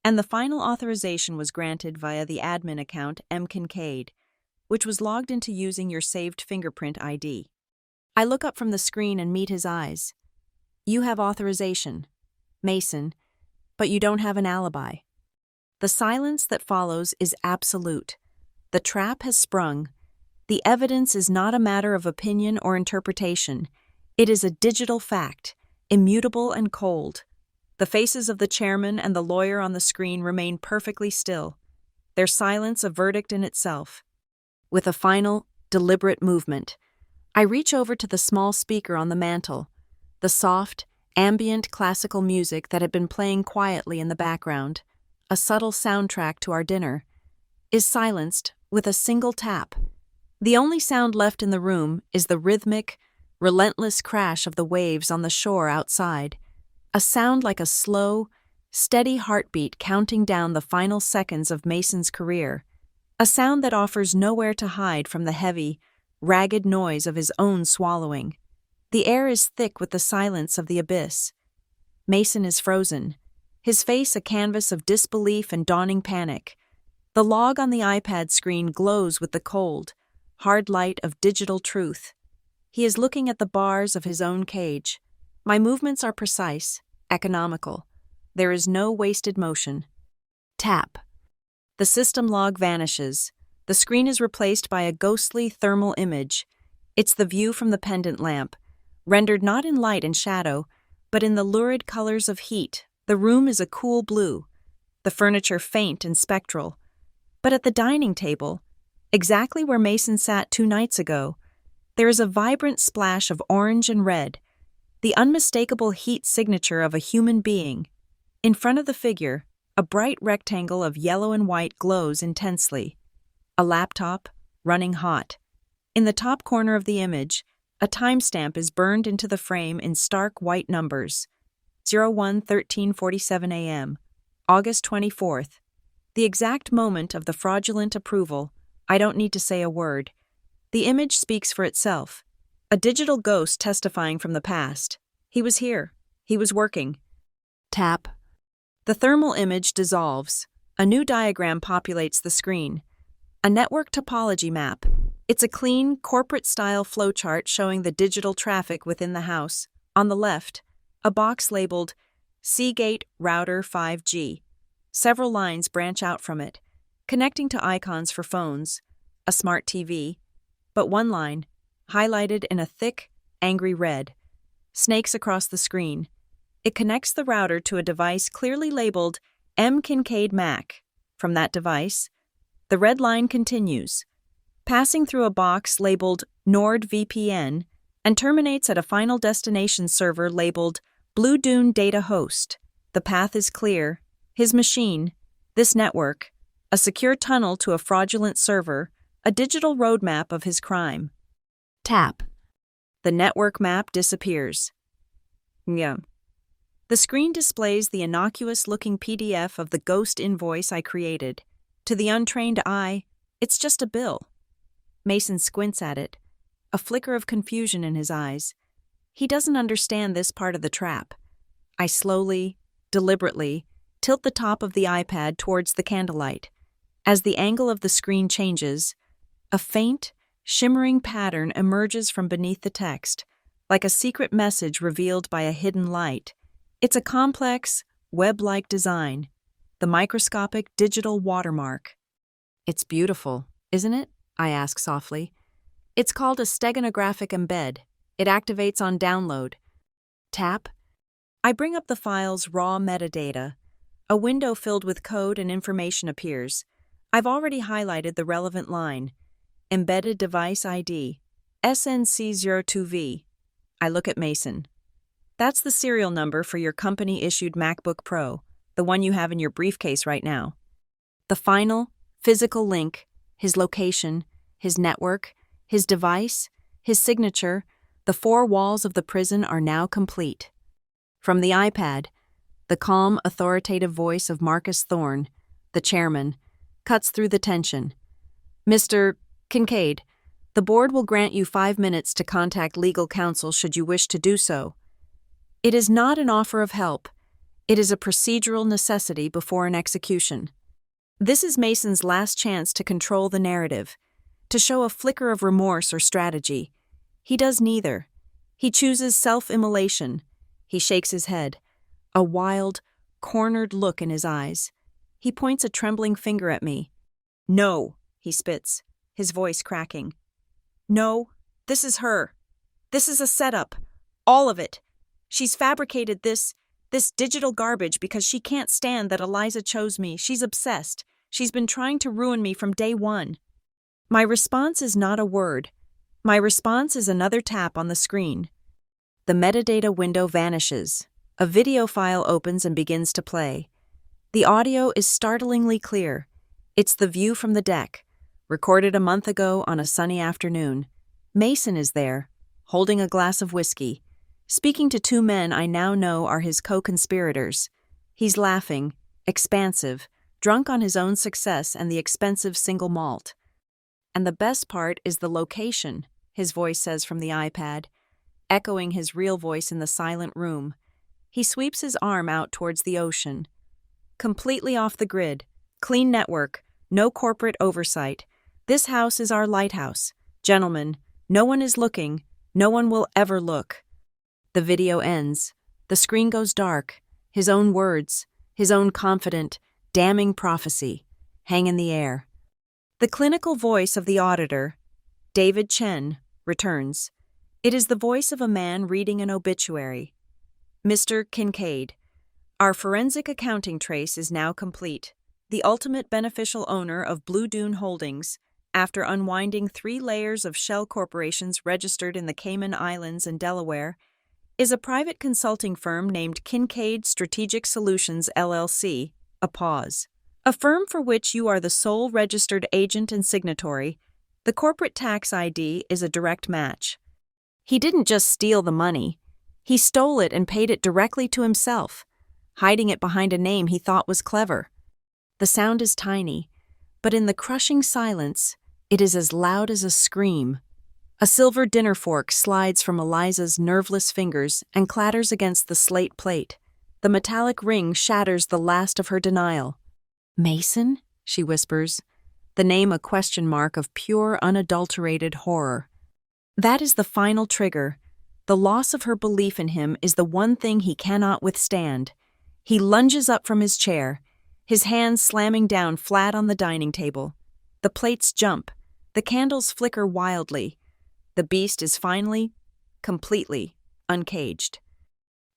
and the final authorization was granted via the admin account M. Kincaid, which was logged into using your saved fingerprint ID. I look up from the screen and meet his eyes. "You have authorization, Mason, but you don't have an alibi." The silence that follows is absolute. The trap has sprung. The evidence is not a matter of opinion or interpretation. It is a digital fact, immutable and cold. The faces of the chairman and the lawyer on the screen remain perfectly still, their silence a verdict in itself. With a final, deliberate movement, I reach over to the small speaker on the mantel. The soft, ambient classical music that had been playing quietly in the background, a subtle soundtrack to our dinner, is silenced with a single tap. The only sound left in the room is the rhythmic, relentless crash of the waves on the shore outside, a sound like a slow, steady heartbeat counting down the final seconds of Mason's career, a sound that offers nowhere to hide from the heavy, ragged noise of his own swallowing. The air is thick with the silence of the abyss. Mason is frozen, his face a canvas of disbelief and dawning panic. The log on the iPad screen glows with the cold, hard light of digital truth. He is looking at the bars of his own cage. My movements are precise, economical. There is no wasted motion. Tap. The system log vanishes. The screen is replaced by a ghostly thermal image. It's the view from the pendant lamp, rendered not in light and shadow, but in the lurid colors of heat. The room is a cool blue, the furniture faint and spectral. But at the dining table, exactly where Mason sat 2 nights ago, there is a vibrant splash of orange and red, the unmistakable heat signature of a human being. In front of the figure, a bright rectangle of yellow and white glows intensely. A laptop, running hot. In the top corner of the image, a timestamp is burned into the frame in stark white numbers. 01:13:47 a.m., August 24th. The exact moment of the fraudulent approval. I don't need to say a word. The image speaks for itself. A digital ghost testifying from the past. He was here. He was working. Tap. The thermal image dissolves. A new diagram populates the screen. A network topology map. It's a clean, corporate-style flowchart showing the digital traffic within the house. On the left, a box labeled Seagate Router 5G. Several lines branch out from it, connecting to icons for phones, a smart TV, but one line, highlighted in a thick, angry red, snakes across the screen. It connects the router to a device clearly labeled M. Kincaid Mac. From that device, the red line continues, passing through a box labeled NordVPN and terminates at a final destination server labeled Blue Dune Data Host. The path is clear. His machine, this network, a secure tunnel to a fraudulent server, a digital roadmap of his crime. Tap. The network map disappears. Yeah. The screen displays the innocuous-looking PDF of the ghost invoice I created. To the untrained eye, it's just a bill. Mason squints at it, a flicker of confusion in his eyes. He doesn't understand this part of the trap. I slowly, deliberately, tilt the top of the iPad towards the candlelight. As the angle of the screen changes, a faint, shimmering pattern emerges from beneath the text, like a secret message revealed by a hidden light. It's a complex, web-like design, the microscopic digital watermark. "It's beautiful, isn't it?" I ask softly. "It's called a steganographic embed. It activates on download." Tap. I bring up the file's raw metadata. A window filled with code and information appears. I've already highlighted the relevant line. Embedded device ID, SNC02V. I look at Mason. "That's the serial number for your company-issued MacBook Pro, the one you have in your briefcase right now." The final, physical link, his location, his network, his device, his signature, the four walls of the prison are now complete. From the iPad, the calm, authoritative voice of Marcus Thorne, the chairman, cuts through the tension. "Mr. Kincaid, the board will grant you 5 minutes to contact legal counsel should you wish to do so. It is not an offer of help. It is a procedural necessity before an execution." This is Mason's last chance to control the narrative, to show a flicker of remorse or strategy. He does neither. He chooses self-immolation. He shakes his head, a wild, cornered look in his eyes. He points a trembling finger at me. "No," he spits, his voice cracking. "No, this is her. This is a setup. All of it. She's fabricated this digital garbage because she can't stand that Eliza chose me. She's obsessed. She's been trying to ruin me from day one." My response is not a word. My response is another tap on the screen. The metadata window vanishes. A video file opens and begins to play. The audio is startlingly clear. It's the view from the deck, recorded a month ago on a sunny afternoon. Mason is there, holding a glass of whiskey, speaking to two men I now know are his co-conspirators. He's laughing, expansive, drunk on his own success and the expensive single malt. "And the best part is the location," his voice says from the iPad, echoing his real voice in the silent room. He sweeps his arm out towards the ocean. "Completely off the grid, clean network, no corporate oversight. This house is our lighthouse. Gentlemen, no one is looking, no one will ever look." The video ends. The screen goes dark. His own words, his own confident, damning prophecy, hang in the air. The clinical voice of the auditor, David Chen, returns. It is the voice of a man reading an obituary. "Mr. Kincaid, our forensic accounting trace is now complete. The ultimate beneficial owner of Blue Dune Holdings, after unwinding 3 layers of shell corporations registered in the Cayman Islands and Delaware, is a private consulting firm named Kincaid Strategic Solutions LLC, a pause. A firm for which you are the sole registered agent and signatory. The corporate tax ID is a direct match." He didn't just steal the money. He stole it and paid it directly to himself, hiding it behind a name he thought was clever. The sound is tiny, but in the crushing silence, it is as loud as a scream. A silver dinner fork slides from Eliza's nerveless fingers and clatters against the slate plate. The metallic ring shatters the last of her denial. "Mason?" she whispers, the name a question mark of pure, unadulterated horror. That is the final trigger. The loss of her belief in him is the one thing he cannot withstand. He lunges up from his chair, his hands slamming down flat on the dining table. The plates jump. The candles flicker wildly. The beast is finally, completely, uncaged.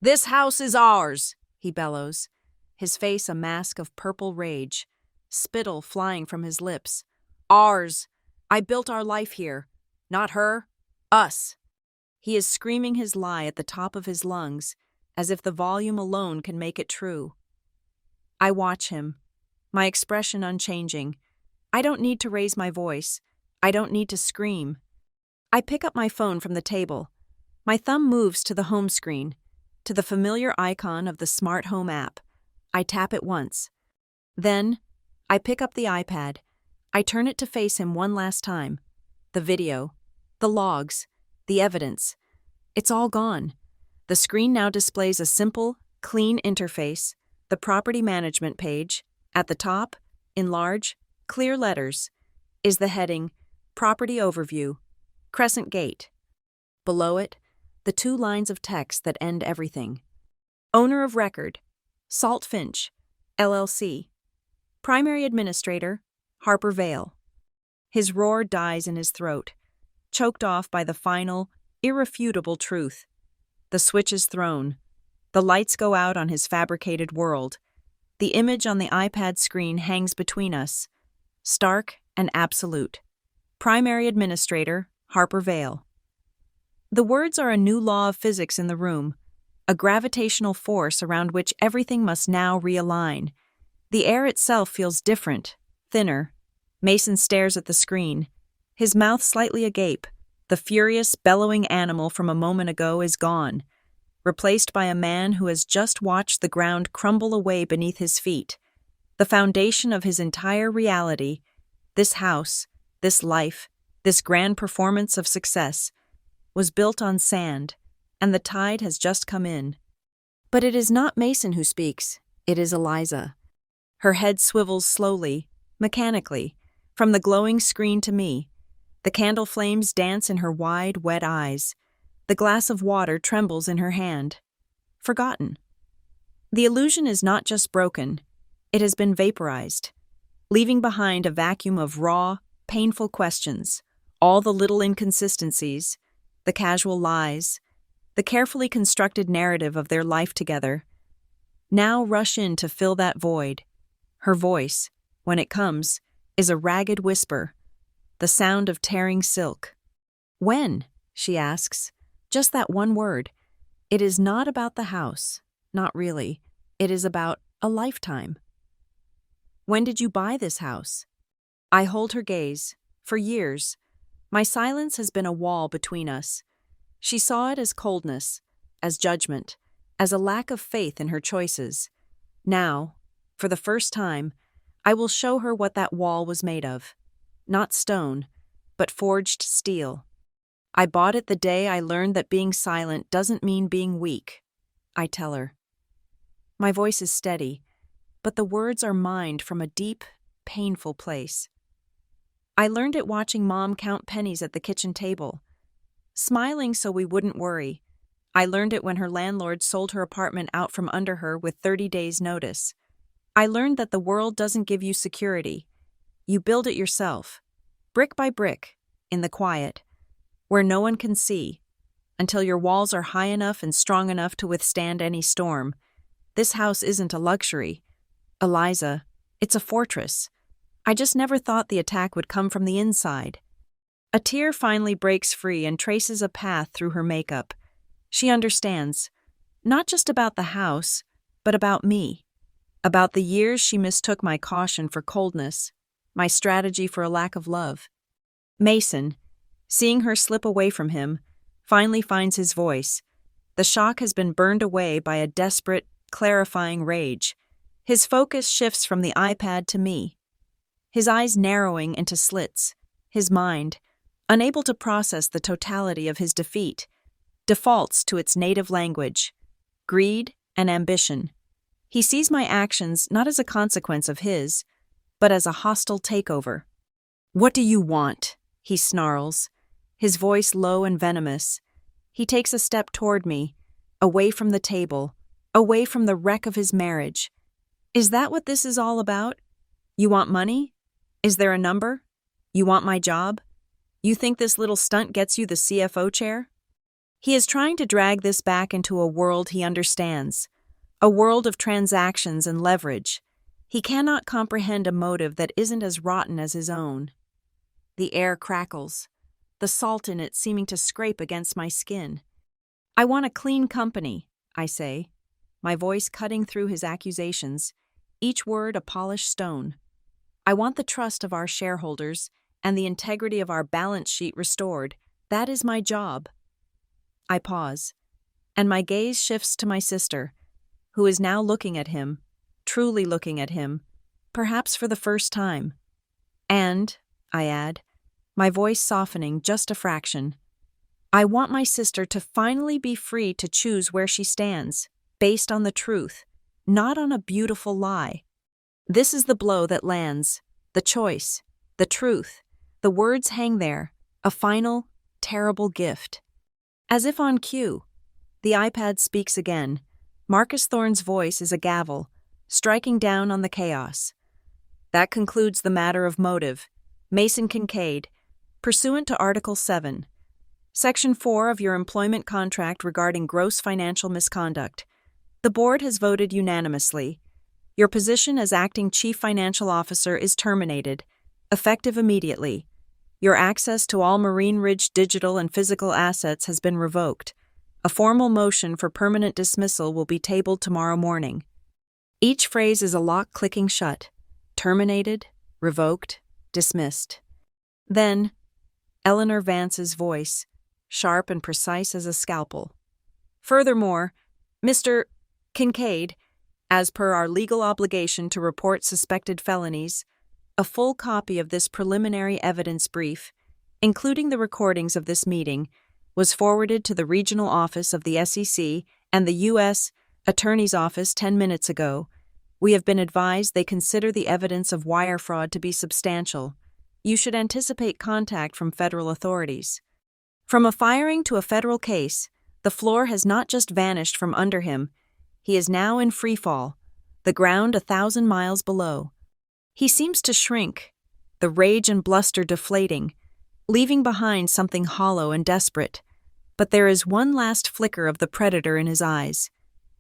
"This house is ours," he bellows, his face a mask of purple rage, spittle flying from his lips. "Ours. I built our life here. Not her. Us." He is screaming his lie at the top of his lungs, as if the volume alone can make it true. I watch him, my expression unchanging. I don't need to raise my voice. I don't need to scream. I pick up my phone from the table. My thumb moves to the home screen. to the familiar icon of the smart home app. I tap it once. Then, I pick up the iPad. I turn it to face him one last time. The video, the logs, the evidence. It's all gone. The screen now displays a simple, clean interface, the property management page. At the top, in large, clear letters, is the heading, Property Overview, Crescent Gate. Below it, the 2 lines of text that end everything. Owner of record, Salt Finch, LLC. Primary administrator, Harper Vale. His roar dies in his throat, choked off by the final, irrefutable truth. The switch is thrown. The lights go out on his fabricated world. The image on the iPad screen hangs between us, stark and absolute. Primary administrator, Harper Vale. The words are a new law of physics in the room, a gravitational force around which everything must now realign. The air itself feels different, thinner. Mason stares at the screen, his mouth slightly agape. The furious, bellowing animal from a moment ago is gone, replaced by a man who has just watched the ground crumble away beneath his feet. The foundation of his entire reality, this house, this life, this grand performance of success, was built on sand, and the tide has just come in. But it is not Mason who speaks, it is Eliza. Her head swivels slowly, mechanically, from the glowing screen to me. The candle flames dance in her wide, wet eyes. The glass of water trembles in her hand. Forgotten. The illusion is not just broken, it has been vaporized, leaving behind a vacuum of raw, painful questions, all the little inconsistencies, the casual lies, the carefully constructed narrative of their life together. Now rush in to fill that void. Her voice, when it comes, is a ragged whisper, the sound of tearing silk. When? She asks. Just that one word. It is not about the house. Not really. It is about a lifetime. When did you buy this house? I hold her gaze. For years. My silence has been a wall between us. She saw it as coldness, as judgment, as a lack of faith in her choices. Now, for the first time, I will show her what that wall was made of. Not stone, but forged steel. I bought it the day I learned that being silent doesn't mean being weak, I tell her. My voice is steady, but the words are mined from a deep, painful place. I learned it watching Mom count pennies at the kitchen table, smiling so we wouldn't worry. I learned it when her landlord sold her apartment out from under her with 30 days' notice. I learned that the world doesn't give you security. You build it yourself, brick by brick, in the quiet, where no one can see, until your walls are high enough and strong enough to withstand any storm. This house isn't a luxury. Eliza, it's a fortress. I just never thought the attack would come from the inside. A tear finally breaks free and traces a path through her makeup. She understands, not just about the house, but about me. About the years she mistook my caution for coldness, my strategy for a lack of love. Mason, seeing her slip away from him, finally finds his voice. The shock has been burned away by a desperate, clarifying rage. His focus shifts from the iPad to me. His eyes narrowing into slits. His mind, unable to process the totality of his defeat, defaults to its native language, greed and ambition. He sees my actions not as a consequence of his, but as a hostile takeover. "What do you want?" he snarls, his voice low and venomous. He takes a step toward me, away from the table, away from the wreck of his marriage. "Is that what this is all about? You want money? Is there a number? You want my job? You think this little stunt gets you the CFO chair?" He is trying to drag this back into a world he understands, a world of transactions and leverage. He cannot comprehend a motive that isn't as rotten as his own. The air crackles, the salt in it seeming to scrape against my skin. "I want a clean company," I say, my voice cutting through his accusations, each word a polished stone. "I want the trust of our shareholders and the integrity of our balance sheet restored. That is my job." I pause, and my gaze shifts to my sister, who is now looking at him, truly looking at him, perhaps for the first time. And, I add, my voice softening just a fraction, I want my sister to finally be free to choose where she stands, based on the truth, not on a beautiful lie. This is the blow that lands, the choice, the truth. The words hang there, a final, terrible gift. As if on cue, the iPad speaks again. Marcus Thorne's voice is a gavel, striking down on the chaos. That concludes the matter of motive. Mason Kincaid, pursuant to Article 7, Section 4 of your employment contract regarding gross financial misconduct, the board has voted unanimously. Your position as acting chief financial officer is terminated, effective immediately. Your access to all Marine Ridge digital and physical assets has been revoked. A formal motion for permanent dismissal will be tabled tomorrow morning. Each phrase is a lock clicking shut. Terminated, revoked, dismissed. Then, Eleanor Vance's voice, sharp and precise as a scalpel. Furthermore, Mr. Kincaid, as per our legal obligation to report suspected felonies, a full copy of this preliminary evidence brief, including the recordings of this meeting, was forwarded to the regional office of the SEC and the U.S. Attorney's Office 10 minutes ago. We have been advised they consider the evidence of wire fraud to be substantial. You should anticipate contact from federal authorities. From a firing to a federal case, the floor has not just vanished from under him. He is now in free fall, the ground 1,000 miles below. He seems to shrink, the rage and bluster deflating, leaving behind something hollow and desperate. But there is one last flicker of the predator in his eyes.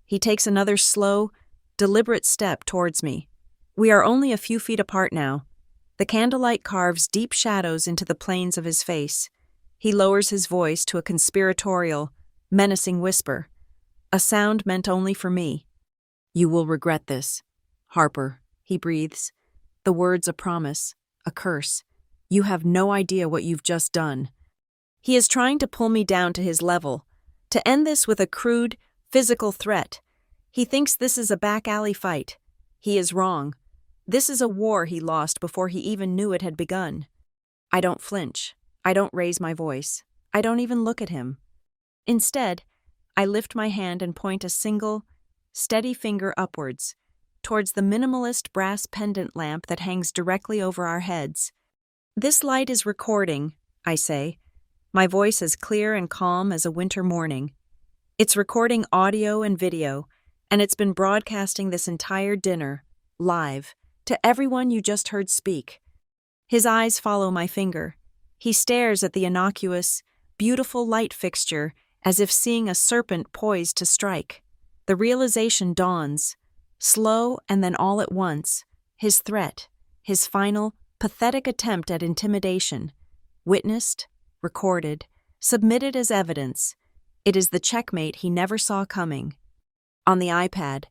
He takes another slow, deliberate step towards me. We are only a few feet apart now. The candlelight carves deep shadows into the planes of his face. He lowers his voice to a conspiratorial, menacing whisper, a sound meant only for me. You will regret this, Harper, he breathes. The words a promise, a curse. You have no idea what you've just done. He is trying to pull me down to his level, to end this with a crude, physical threat. He thinks this is a back-alley fight. He is wrong. This is a war he lost before he even knew it had begun. I don't flinch. I don't raise my voice. I don't even look at him. Instead, I lift my hand and point a single, steady finger upwards, towards the minimalist brass pendant lamp that hangs directly over our heads. This light is recording, I say, my voice as clear and calm as a winter morning. It's recording audio and video, and it's been broadcasting this entire dinner, live, to everyone you just heard speak. His eyes follow my finger. He stares at the innocuous, beautiful light fixture as if seeing a serpent poised to strike. The realization dawns, slow and then all at once, his threat, his final, pathetic attempt at intimidation, witnessed, recorded, submitted as evidence. It is the checkmate he never saw coming. On the iPad,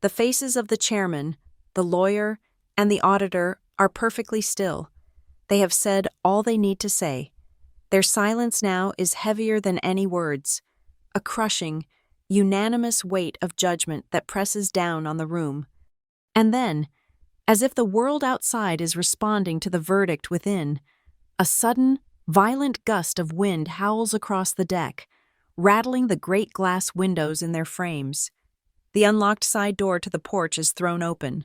the faces of the chairman, the lawyer, and the auditor are perfectly still. They have said all they need to say. Their silence now is heavier than any words, a crushing, unanimous weight of judgment that presses down on the room. And then, as if the world outside is responding to the verdict within, a sudden, violent gust of wind howls across the deck, rattling the great glass windows in their frames. The unlocked side door to the porch is thrown open,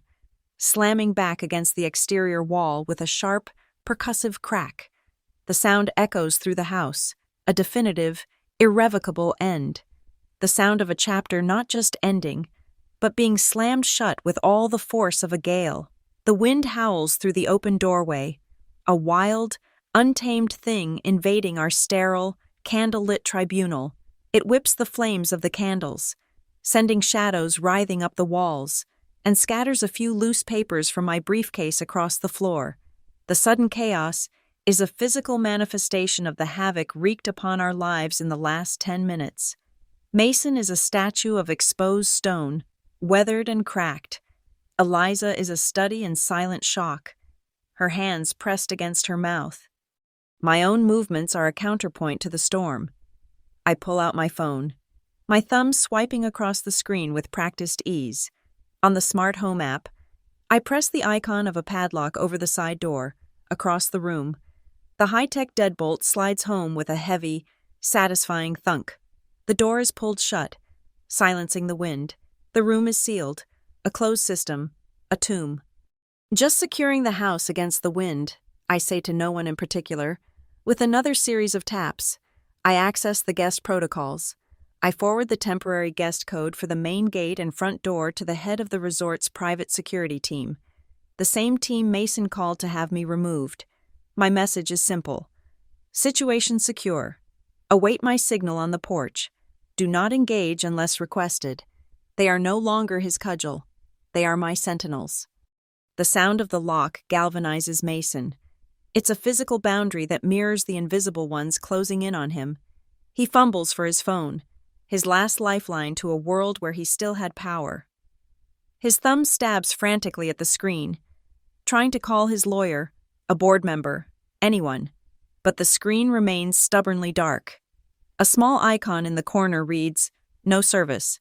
slamming back against the exterior wall with a sharp, percussive crack. The sound echoes through the house, a definitive, irrevocable end. The sound of a chapter not just ending, but being slammed shut with all the force of a gale. The wind howls through the open doorway, a wild, untamed thing invading our sterile, candle-lit tribunal. It whips the flames of the candles, sending shadows writhing up the walls, and scatters a few loose papers from my briefcase across the floor. The sudden chaos is a physical manifestation of the havoc wreaked upon our lives in the last 10 minutes. Mason is a statue of exposed stone, weathered and cracked. Eliza is a study in silent shock, her hands pressed against her mouth. My own movements are a counterpoint to the storm. I pull out my phone. my thumb swiping across the screen with practiced ease. On the smart home app, I press the icon of a padlock over the side door, across the room. The high-tech deadbolt slides home with a heavy, satisfying thunk. The door is pulled shut, silencing the wind. The room is sealed, a closed system, a tomb. Just securing the house against the wind, I say to no one in particular. With another series of taps, I access the guest protocols. I forward the temporary guest code for the main gate and front door to the head of the resort's private security team, the same team Mason called to have me removed. My message is simple. Situation secure. Await my signal on the porch. Do not engage unless requested. They are no longer his cudgel. They are my sentinels. The sound of the lock galvanizes Mason. It's a physical boundary that mirrors the invisible ones closing in on him. He fumbles for his phone, his last lifeline to a world where he still had power. His thumb stabs frantically at the screen, trying to call his lawyer, a board member, anyone, but the screen remains stubbornly dark. A small icon in the corner reads, "No service."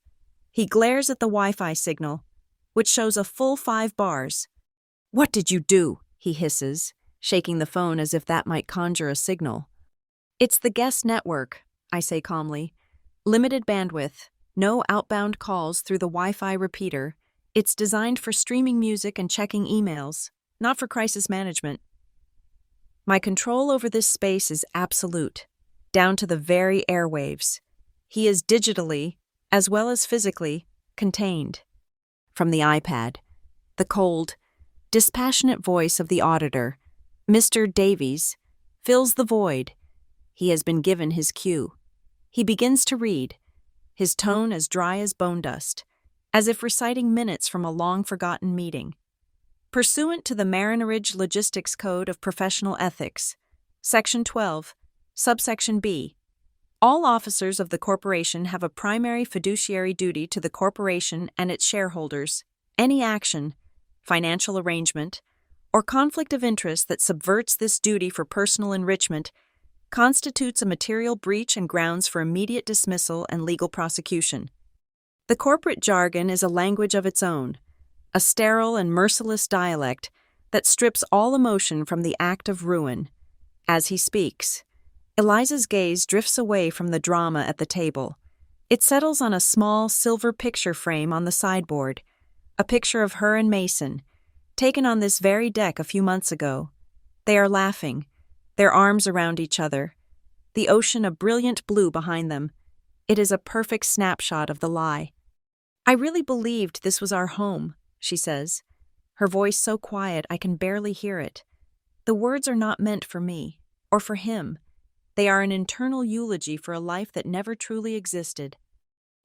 He glares at the Wi-Fi signal, which shows a full 5 bars. "What did you do?" he hisses, shaking the phone as if that might conjure a signal. "It's the guest network," I say calmly. "Limited bandwidth, no outbound calls through the Wi-Fi repeater. It's designed for streaming music and checking emails, not for crisis management." My control over this space is absolute, down to the very airwaves. He is digitally, as well as physically, contained. From the iPad, the cold, dispassionate voice of the auditor, Mr. Davies, fills the void. He has been given his cue. He begins to read, his tone as dry as bone dust, as if reciting minutes from a long-forgotten meeting. Pursuant to the Marineridge Logistics Code of Professional Ethics, Section 12, Subsection B, all officers of the corporation have a primary fiduciary duty to the corporation and its shareholders. Any action, financial arrangement, or conflict of interest that subverts this duty for personal enrichment constitutes a material breach and grounds for immediate dismissal and legal prosecution. The corporate jargon is a language of its own, a sterile and merciless dialect that strips all emotion from the act of ruin. As he speaks, Eliza's gaze drifts away from the drama at the table. It settles on a small silver picture frame on the sideboard, a picture of her and Mason, taken on this very deck a few months ago. They are laughing, their arms around each other, the ocean a brilliant blue behind them. It is a perfect snapshot of the lie. "I really believed this was our home," she says, her voice so quiet I can barely hear it. The words are not meant for me, or for him. They are an internal eulogy for a life that never truly existed.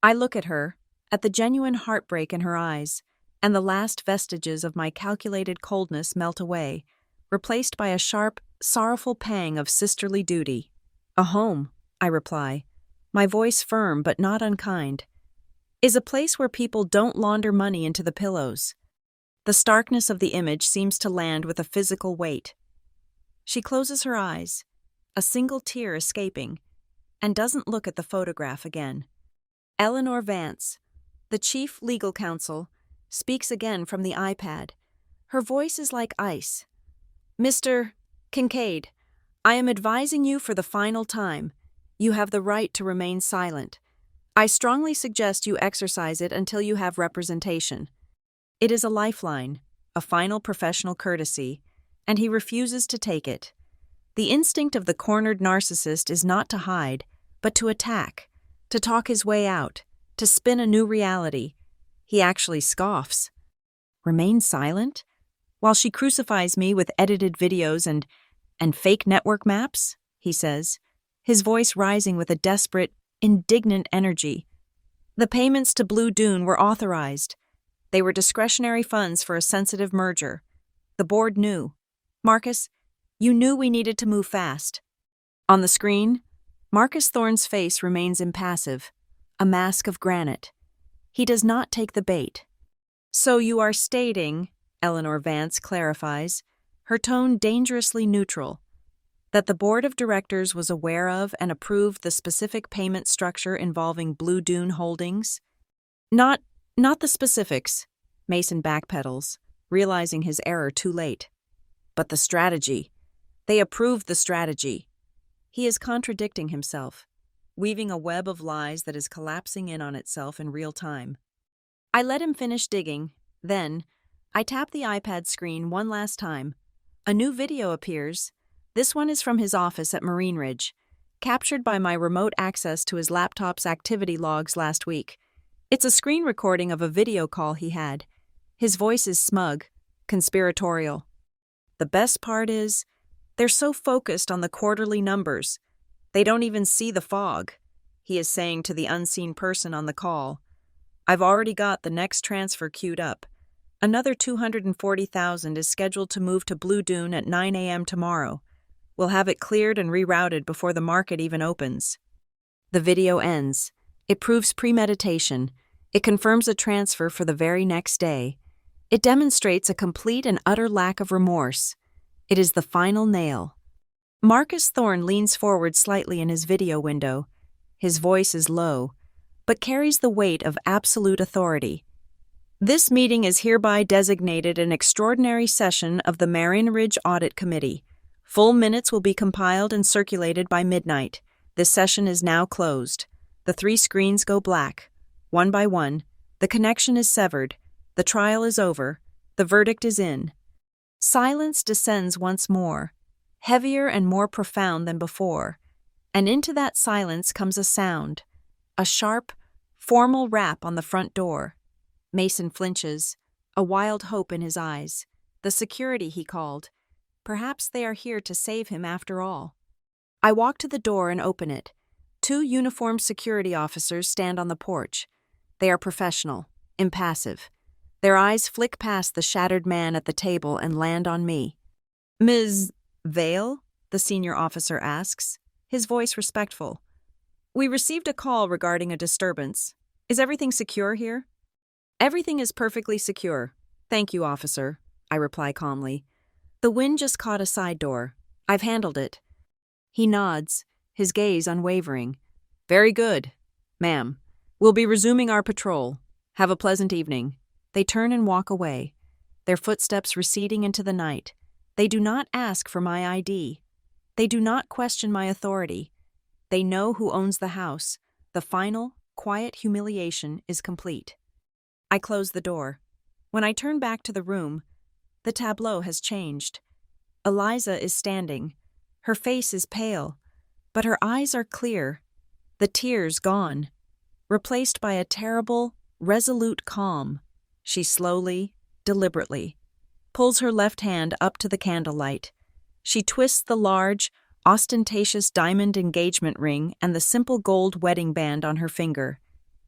I look at her, at the genuine heartbreak in her eyes, and the last vestiges of my calculated coldness melt away, replaced by a sharp, sorrowful pang of sisterly duty. "A home," I reply, my voice firm but not unkind, "is a place where people don't launder money into the pillows." The starkness of the image seems to land with a physical weight. She closes her eyes, a single tear escaping, and doesn't look at the photograph again. Eleanor Vance, the chief legal counsel, speaks again from the iPad. Her voice is like ice. "Mr. Kincaid, I am advising you for the final time. You have the right to remain silent. I strongly suggest you exercise it until you have representation." It is a lifeline, a final professional courtesy, and he refuses to take it. The instinct of the cornered narcissist is not to hide, but to attack, to talk his way out, to spin a new reality. He actually scoffs. "Remain silent? While she crucifies me with edited videos and fake network maps?" he says, his voice rising with a desperate, indignant energy. "The payments to Blue Dune were authorized. They were discretionary funds for a sensitive merger. The board knew. Marcus, you knew we needed to move fast." On the screen, Marcus Thorne's face remains impassive, a mask of granite. He does not take the bait. "So you are stating," Eleanor Vance clarifies, her tone dangerously neutral, That the board of directors was aware of and approved the specific payment structure involving Blue Dune Holdings? Not the specifics, Mason backpedals, realizing his error too late. But the strategy. They approved the strategy. He is contradicting himself, weaving a web of lies that is collapsing in on itself in real time. I let him finish digging, then I tap the iPad screen one last time. A new video appears. This one is from his office at Marine Ridge, captured by my remote access to his laptop's activity logs last week. It's a screen recording of a video call he had. His voice is smug, conspiratorial. The best part is, they're so focused on the quarterly numbers. They don't even see the fog, he is saying to the unseen person on the call. I've already got the next transfer queued up. Another $240,000 is scheduled to move to Blue Dune at 9 a.m. tomorrow. We'll have it cleared and rerouted before the market even opens. The video ends. It proves premeditation. It confirms a transfer for the very next day. It demonstrates a complete and utter lack of remorse. It is the final nail. Marcus Thorne leans forward slightly in his video window. His voice is low, but carries the weight of absolute authority. This meeting is hereby designated an extraordinary session of the Marine Ridge Audit Committee. Full minutes will be compiled and circulated by midnight. This session is now closed. The 3 screens go black. One by one, the connection is severed. The trial is over. The verdict is in. Silence descends once more, heavier and more profound than before. And into that silence comes a sound, a sharp, formal rap on the front door. Mason flinches, a wild hope in his eyes. The security, he called. Perhaps they are here to save him after all. I walk to the door and open it. 2 uniformed security officers stand on the porch. They are professional, impassive. Their eyes flick past the shattered man at the table and land on me. Ms. Vale? The senior officer asks, his voice respectful. We received a call regarding a disturbance. Is everything secure here? Everything is perfectly secure. Thank you, officer, I reply calmly. The wind just caught a side door. I've handled it. He nods, his gaze unwavering. Very good, ma'am. We'll be resuming our patrol. Have a pleasant evening. They turn and walk away, their footsteps receding into the night. They do not ask for my ID. They do not question my authority. They know who owns the house. The final, quiet humiliation is complete. I close the door. When I turn back to the room, the tableau has changed. Eliza is standing. Her face is pale, but her eyes are clear, the tears gone, replaced by a terrible, resolute calm. She slowly, deliberately, pulls her left hand up to the candlelight. She twists the large, ostentatious diamond engagement ring and the simple gold wedding band on her finger.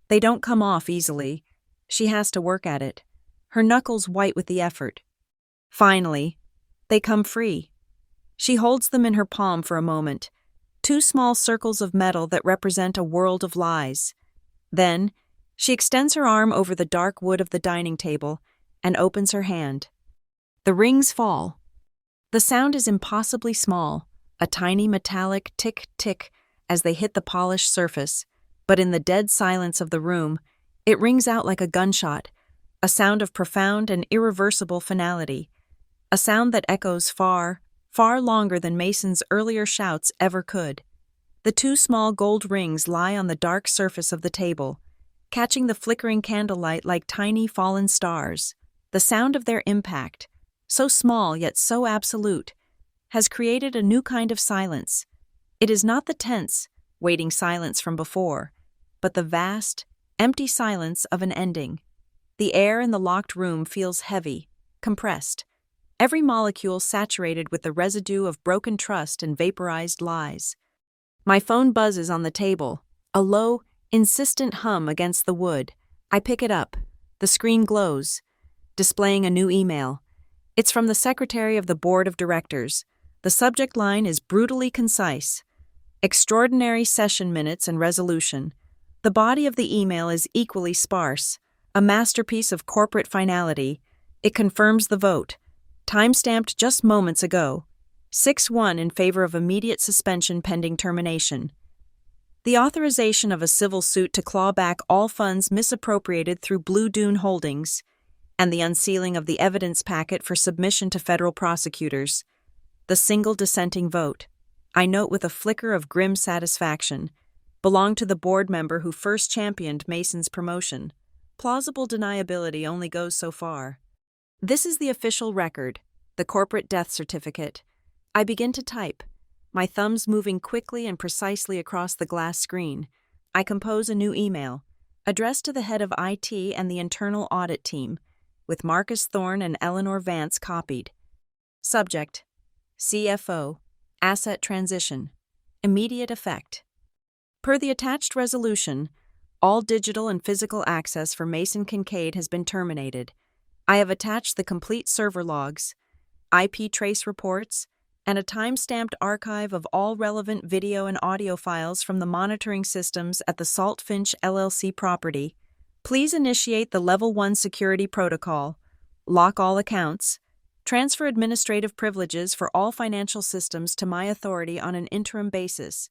They don't come off easily. She has to work at it, her knuckles white with the effort. Finally, they come free. She holds them in her palm for a moment, 2 small circles of metal that represent a world of lies. Then, she extends her arm over the dark wood of the dining table and opens her hand. The rings fall. The sound is impossibly small, a tiny metallic tick-tick as they hit the polished surface, but in the dead silence of the room, it rings out like a gunshot, a sound of profound and irreversible finality, a sound that echoes far, far longer than Mason's earlier shouts ever could. The 2 small gold rings lie on the dark surface of the table, catching the flickering candlelight like tiny fallen stars. The sound of their impact, so small yet so absolute, has created a new kind of silence. It is not the tense, waiting silence from before, but the vast, empty silence of an ending. The air in the locked room feels heavy, compressed, every molecule saturated with the residue of broken trust and vaporized lies. My phone buzzes on the table, a low, insistent hum against the wood. I pick it up. The screen glows, displaying a new email. It's from the secretary of the board of directors. The subject line is brutally concise. Extraordinary session minutes and resolution. The body of the email is equally sparse, a masterpiece of corporate finality. It confirms the vote, time-stamped just moments ago. 6-1 in favor of immediate suspension pending termination. The authorization of a civil suit to claw back all funds misappropriated through Blue Dune Holdings, and the unsealing of the evidence packet for submission to federal prosecutors. The single dissenting vote, I note with a flicker of grim satisfaction, belonged to the board member who first championed Mason's promotion. Plausible deniability only goes so far. This is the official record, the corporate death certificate. I begin to type, my thumbs moving quickly and precisely across the glass screen. I compose a new email, addressed to the head of IT and the internal audit team, with Marcus Thorne and Eleanor Vance copied. Subject: CFO, Asset Transition, Immediate Effect. Per the attached resolution, all digital and physical access for Mason Kincaid has been terminated. I have attached the complete server logs, IP trace reports, and a time-stamped archive of all relevant video and audio files from the monitoring systems at the Saltfinch LLC property. Please initiate the Level 1 security protocol, lock all accounts, transfer administrative privileges for all financial systems to my authority on an interim basis,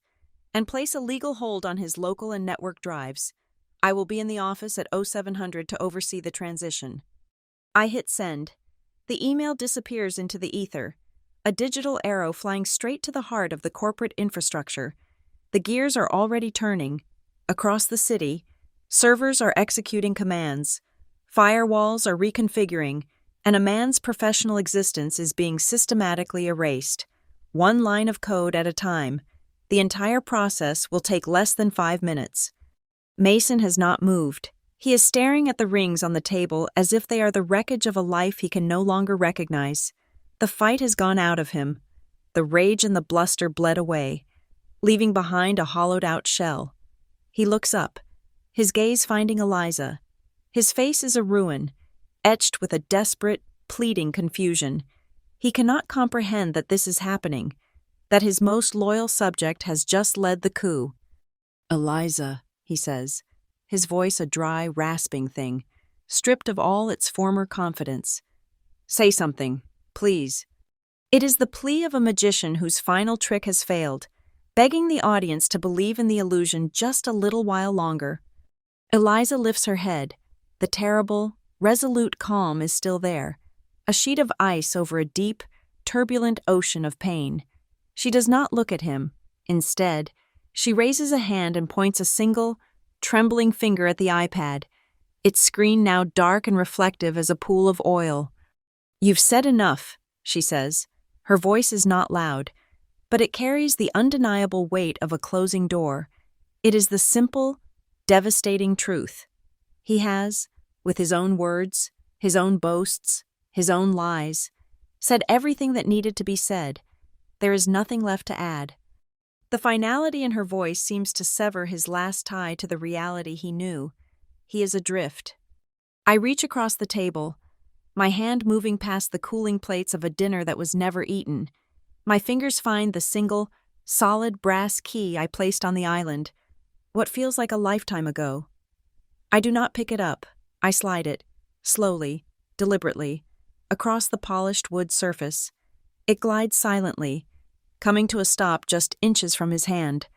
and place a legal hold on his local and network drives. I will be in the office at 0700 to oversee the transition. I hit send. The email disappears into the ether, a digital arrow flying straight to the heart of the corporate infrastructure. The gears are already turning. Across the city, servers are executing commands, firewalls are reconfiguring, and a man's professional existence is being systematically erased, one line of code at a time. The entire process will take less than 5 minutes. Mason has not moved. He is staring at the rings on the table as if they are the wreckage of a life he can no longer recognize. The fight has gone out of him. The rage and the bluster bled away, leaving behind a hollowed-out shell. He looks up, his gaze finding Eliza. His face is a ruin, etched with a desperate, pleading confusion. He cannot comprehend that this is happening, that his most loyal subject has just led the coup. "Eliza," he says, his voice a dry, rasping thing, stripped of all its former confidence. "Say something, please." It is the plea of a magician whose final trick has failed, begging the audience to believe in the illusion just a little while longer. Eliza lifts her head. The terrible, resolute calm is still there, a sheet of ice over a deep, turbulent ocean of pain. She does not look at him. Instead, she raises a hand and points a single, trembling finger at the iPad, its screen now dark and reflective as a pool of oil. "You've said enough," she says. Her voice is not loud, but it carries the undeniable weight of a closing door. It is the simple, devastating truth. He has, with his own words, his own boasts, his own lies, said everything that needed to be said. There is nothing left to add. The finality in her voice seems to sever his last tie to the reality he knew. He is adrift. I reach across the table, my hand moving past the cooling plates of a dinner that was never eaten. My fingers find the single, solid brass key I placed on the island, what feels like a lifetime ago. I do not pick it up. I slide it, slowly, deliberately, across the polished wood surface. It glides silently, coming to a stop just inches from his hand.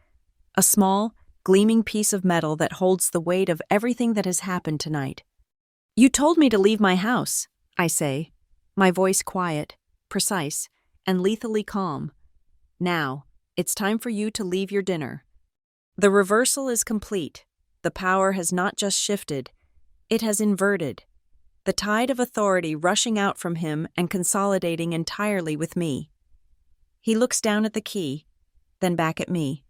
A small, gleaming piece of metal that holds the weight of everything that has happened tonight. "You told me to leave my house," I say, my voice quiet, precise, and lethally calm. "Now, it's time for you to leave your dinner." The reversal is complete. The power has not just shifted, it has inverted. The tide of authority rushing out from him and consolidating entirely with me. He looks down at the key, then back at me.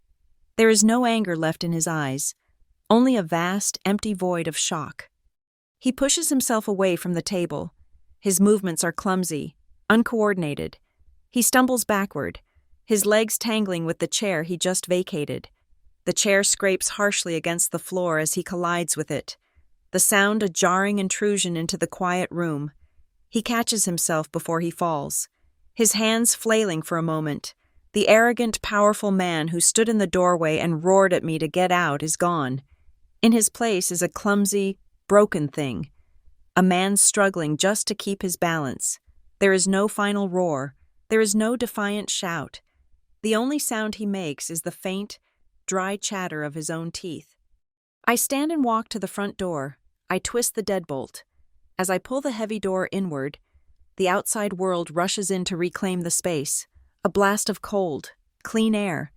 There is no anger left in his eyes, only a vast, empty void of shock. He pushes himself away from the table. His movements are clumsy, uncoordinated. He stumbles backward, his legs tangling with the chair he just vacated. The chair scrapes harshly against the floor as he collides with it, the sound a jarring intrusion into the quiet room. He catches himself before he falls, his hands flailing for a moment. The arrogant, powerful man who stood in the doorway and roared at me to get out is gone. In his place is a clumsy, broken thing, a man struggling just to keep his balance. There is no final roar, There is no defiant shout. The only sound he makes is the faint, dry chatter of his own teeth. I stand and walk to the front door. I twist the deadbolt. As I pull the heavy door inward, the outside world rushes in to reclaim the space. A blast of cold, clean air,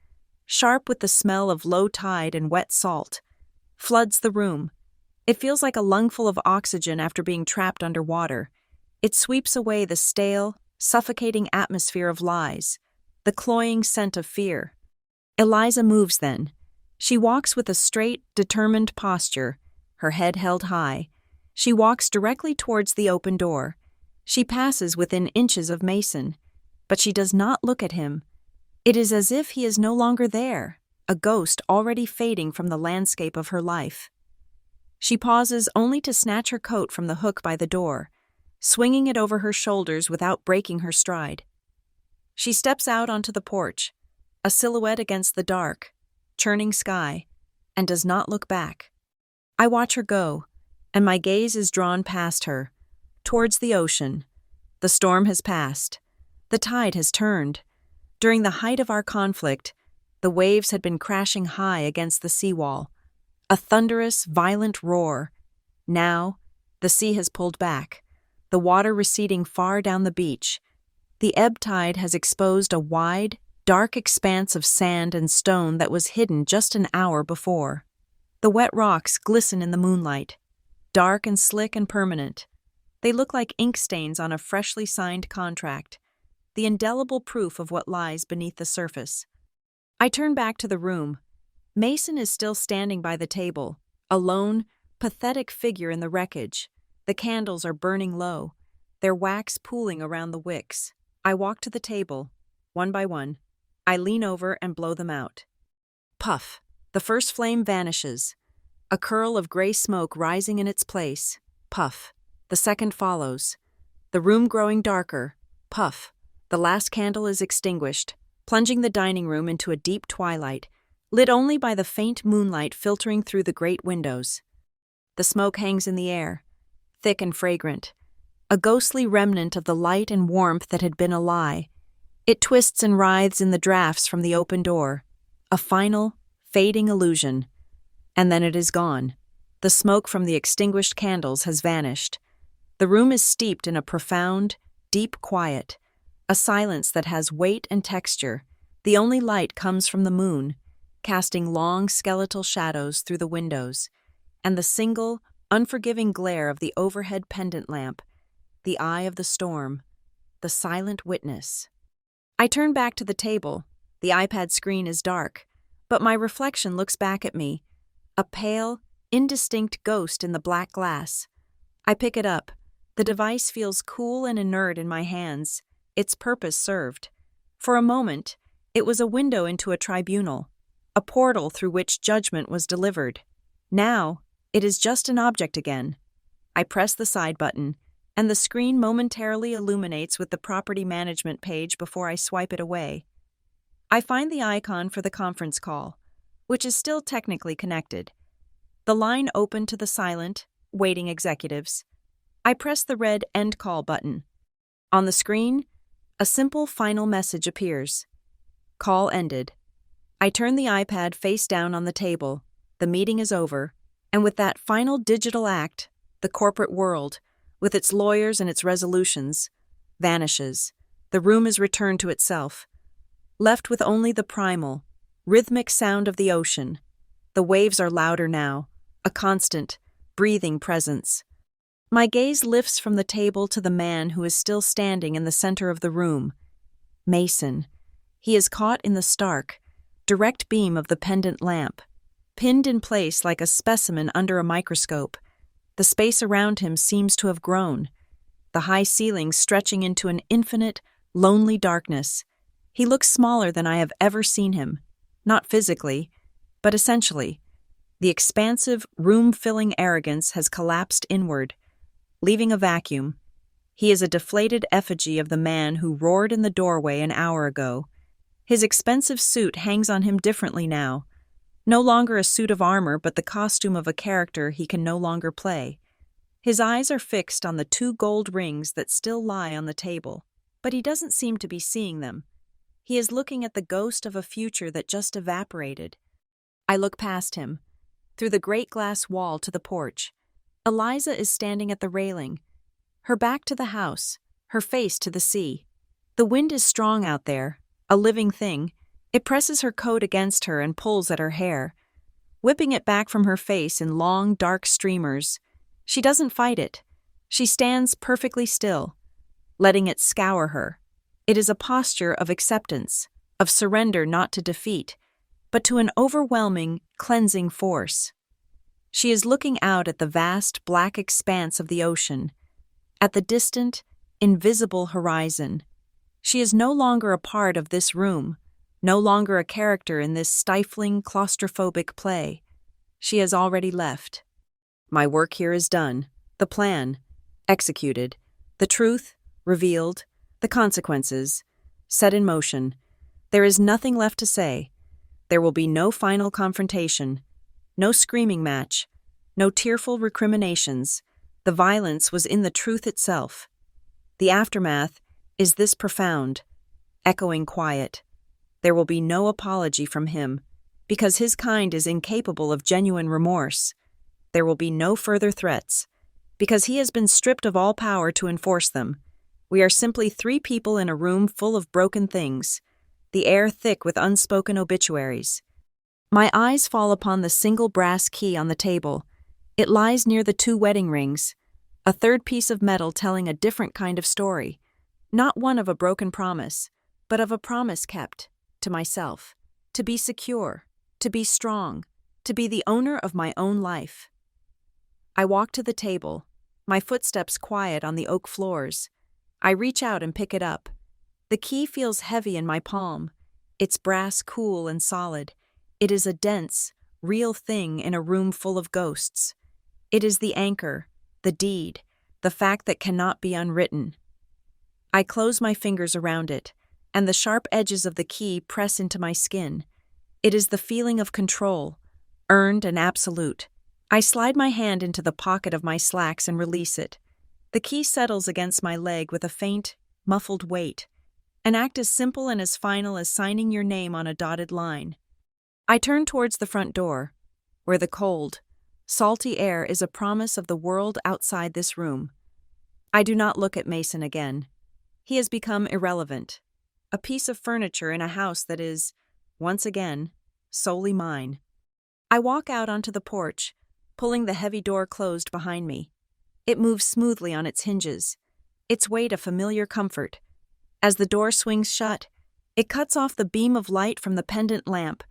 sharp with the smell of low tide and wet salt, floods the room. It feels like a lungful of oxygen after being trapped underwater. It sweeps away the stale, suffocating atmosphere of lies, the cloying scent of fear. Eliza moves then. She walks with a straight, determined posture, her head held high. She walks directly towards the open door. She passes within inches of Mason, but she does not look at him. It is as if he is no longer there, a ghost already fading from the landscape of her life. She pauses only to snatch her coat from the hook by the door, swinging it over her shoulders without breaking her stride. She steps out onto the porch, a silhouette against the dark, churning sky, and does not look back. I watch her go, and my gaze is drawn past her, towards the ocean. The storm has passed. The tide has turned. During the height of our conflict, the waves had been crashing high against the seawall, a thunderous, violent roar. Now, the sea has pulled back, the water receding far down the beach. The ebb tide has exposed a wide, dark expanse of sand and stone that was hidden just an hour before. The wet rocks glisten in the moonlight, dark and slick and permanent. They look like ink stains on a freshly signed contract, the indelible proof of what lies beneath the surface. I turn back to the room. Mason is still standing by the table, a lone, pathetic figure in the wreckage. The candles are burning low, their wax pooling around the wicks. I walk to the table, one by one. I lean over and blow them out. Puff. The first flame vanishes, a curl of gray smoke rising in its place. Puff. The second follows, the room growing darker. Puff. The last candle is extinguished, plunging the dining room into a deep twilight, lit only by the faint moonlight filtering through the great windows. The smoke hangs in the air, thick and fragrant, a ghostly remnant of the light and warmth that had been a lie. It twists and writhes in the drafts from the open door, a final, fading illusion. And then it is gone. The smoke from the extinguished candles has vanished. The room is steeped in a profound, deep quiet, a silence that has weight and texture. The only light comes from the moon, casting long skeletal shadows through the windows, and the single, unforgiving glare of the overhead pendant lamp, the eye of the storm, the silent witness. I turn back to the table. The iPad screen is dark, but my reflection looks back at me, a pale, indistinct ghost in the black glass. I pick it up. The device feels cool and inert in my hands, its purpose served. For a moment, it was a window into a tribunal, a portal through which judgment was delivered. Now, it is just an object again. I press the side button, and the screen momentarily illuminates with the property management page before I swipe it away. I find the icon for the conference call, which is still technically connected. The line open to the silent, waiting executives. I press the red End Call button. On the screen, a simple final message appears. Call ended. I turn the iPad face down on the table. The meeting is over, and with that final digital act, the corporate world, with its lawyers and its resolutions, vanishes. The room is returned to itself, left with only the primal, rhythmic sound of the ocean. The waves are louder now, a constant, breathing presence. My gaze lifts from the table to the man who is still standing in the center of the room. Mason. He is caught in the stark, direct beam of the pendant lamp, pinned in place like a specimen under a microscope. The space around him seems to have grown, the high ceiling stretching into an infinite, lonely darkness. He looks smaller than I have ever seen him, not physically, but essentially. The expansive, room-filling arrogance has collapsed inward, leaving a vacuum. He is a deflated effigy of the man who roared in the doorway an hour ago. His expensive suit hangs on him differently now, no longer a suit of armor but the costume of a character he can no longer play. His eyes are fixed on the 2 gold rings that still lie on the table. but he doesn't seem to be seeing them. He is looking at the ghost of a future that just evaporated. I look past him, through the great glass wall to the porch. Eliza is standing at the railing, her back to the house, her face to the sea. The wind is strong out there, a living thing. It presses her coat against her and pulls at her hair, whipping it back from her face in long, dark streamers. She doesn't fight it. She stands perfectly still, letting it scour her. It is a posture of acceptance, of surrender not to defeat, but to an overwhelming, cleansing force. She is looking out at the vast, black expanse of the ocean, at the distant, invisible horizon. She is no longer a part of this room, no longer a character in this stifling, claustrophobic play. She has already left. My work here is done, the plan executed, the truth revealed, the consequences set in motion. There is nothing left to say. There will be no final confrontation, no screaming match, no tearful recriminations. The violence was in the truth itself. The aftermath is this profound, echoing quiet. There will be no apology from him, because his kind is incapable of genuine remorse. There will be no further threats, because he has been stripped of all power to enforce them. We are simply three people in a room full of broken things, the air thick with unspoken obituaries. My eyes fall upon the single brass key on the table. It lies near the two wedding rings, a third piece of metal telling a different kind of story, not one of a broken promise, but of a promise kept, to myself, to be secure, to be strong, to be the owner of my own life. I walk to the table, my footsteps quiet on the oak floors. I reach out and pick it up. The key feels heavy in my palm, its brass cool and solid. It is a dense, real thing in a room full of ghosts. It is the anchor, the deed, the fact that cannot be unwritten. I close my fingers around it, and the sharp edges of the key press into my skin. It is the feeling of control, earned and absolute. I slide my hand into the pocket of my slacks and release it. The key settles against my leg with a faint, muffled weight, an act as simple and as final as signing your name on a dotted line. I turn towards the front door, where the cold, salty air is a promise of the world outside this room. I do not look at Mason again. He has become irrelevant, a piece of furniture in a house that is, once again, solely mine. I walk out onto the porch, pulling the heavy door closed behind me. It moves smoothly on its hinges, its weight a familiar comfort. As the door swings shut, it cuts off the beam of light from the pendant lamp,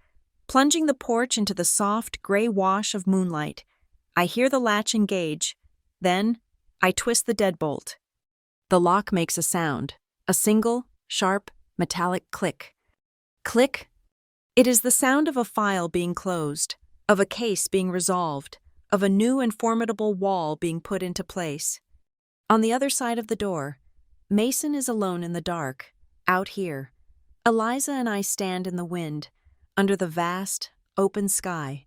plunging the porch into the soft, gray wash of moonlight. I hear the latch engage. Then, I twist the deadbolt. The lock makes a sound, a single, sharp, metallic click. Click. It is the sound of a file being closed, of a case being resolved, of a new and formidable wall being put into place. On the other side of the door, Mason is alone in the dark, out here. Eliza and I stand in the wind, under the vast, open sky.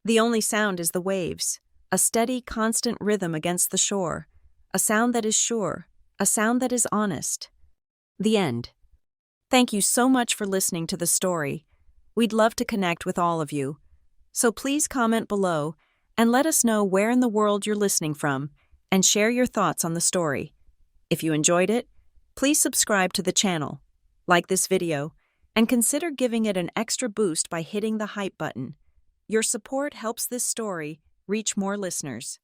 The only sound is the waves, a steady, constant rhythm against the shore, a sound that is sure, a sound that is honest. The end. Thank you so much for listening to the story. We'd love to connect with all of you. So please comment below and let us know where in the world you're listening from and share your thoughts on the story. If you enjoyed it, please subscribe to the channel, like this video, and consider giving it an extra boost by hitting the hype button. Your support helps this story reach more listeners.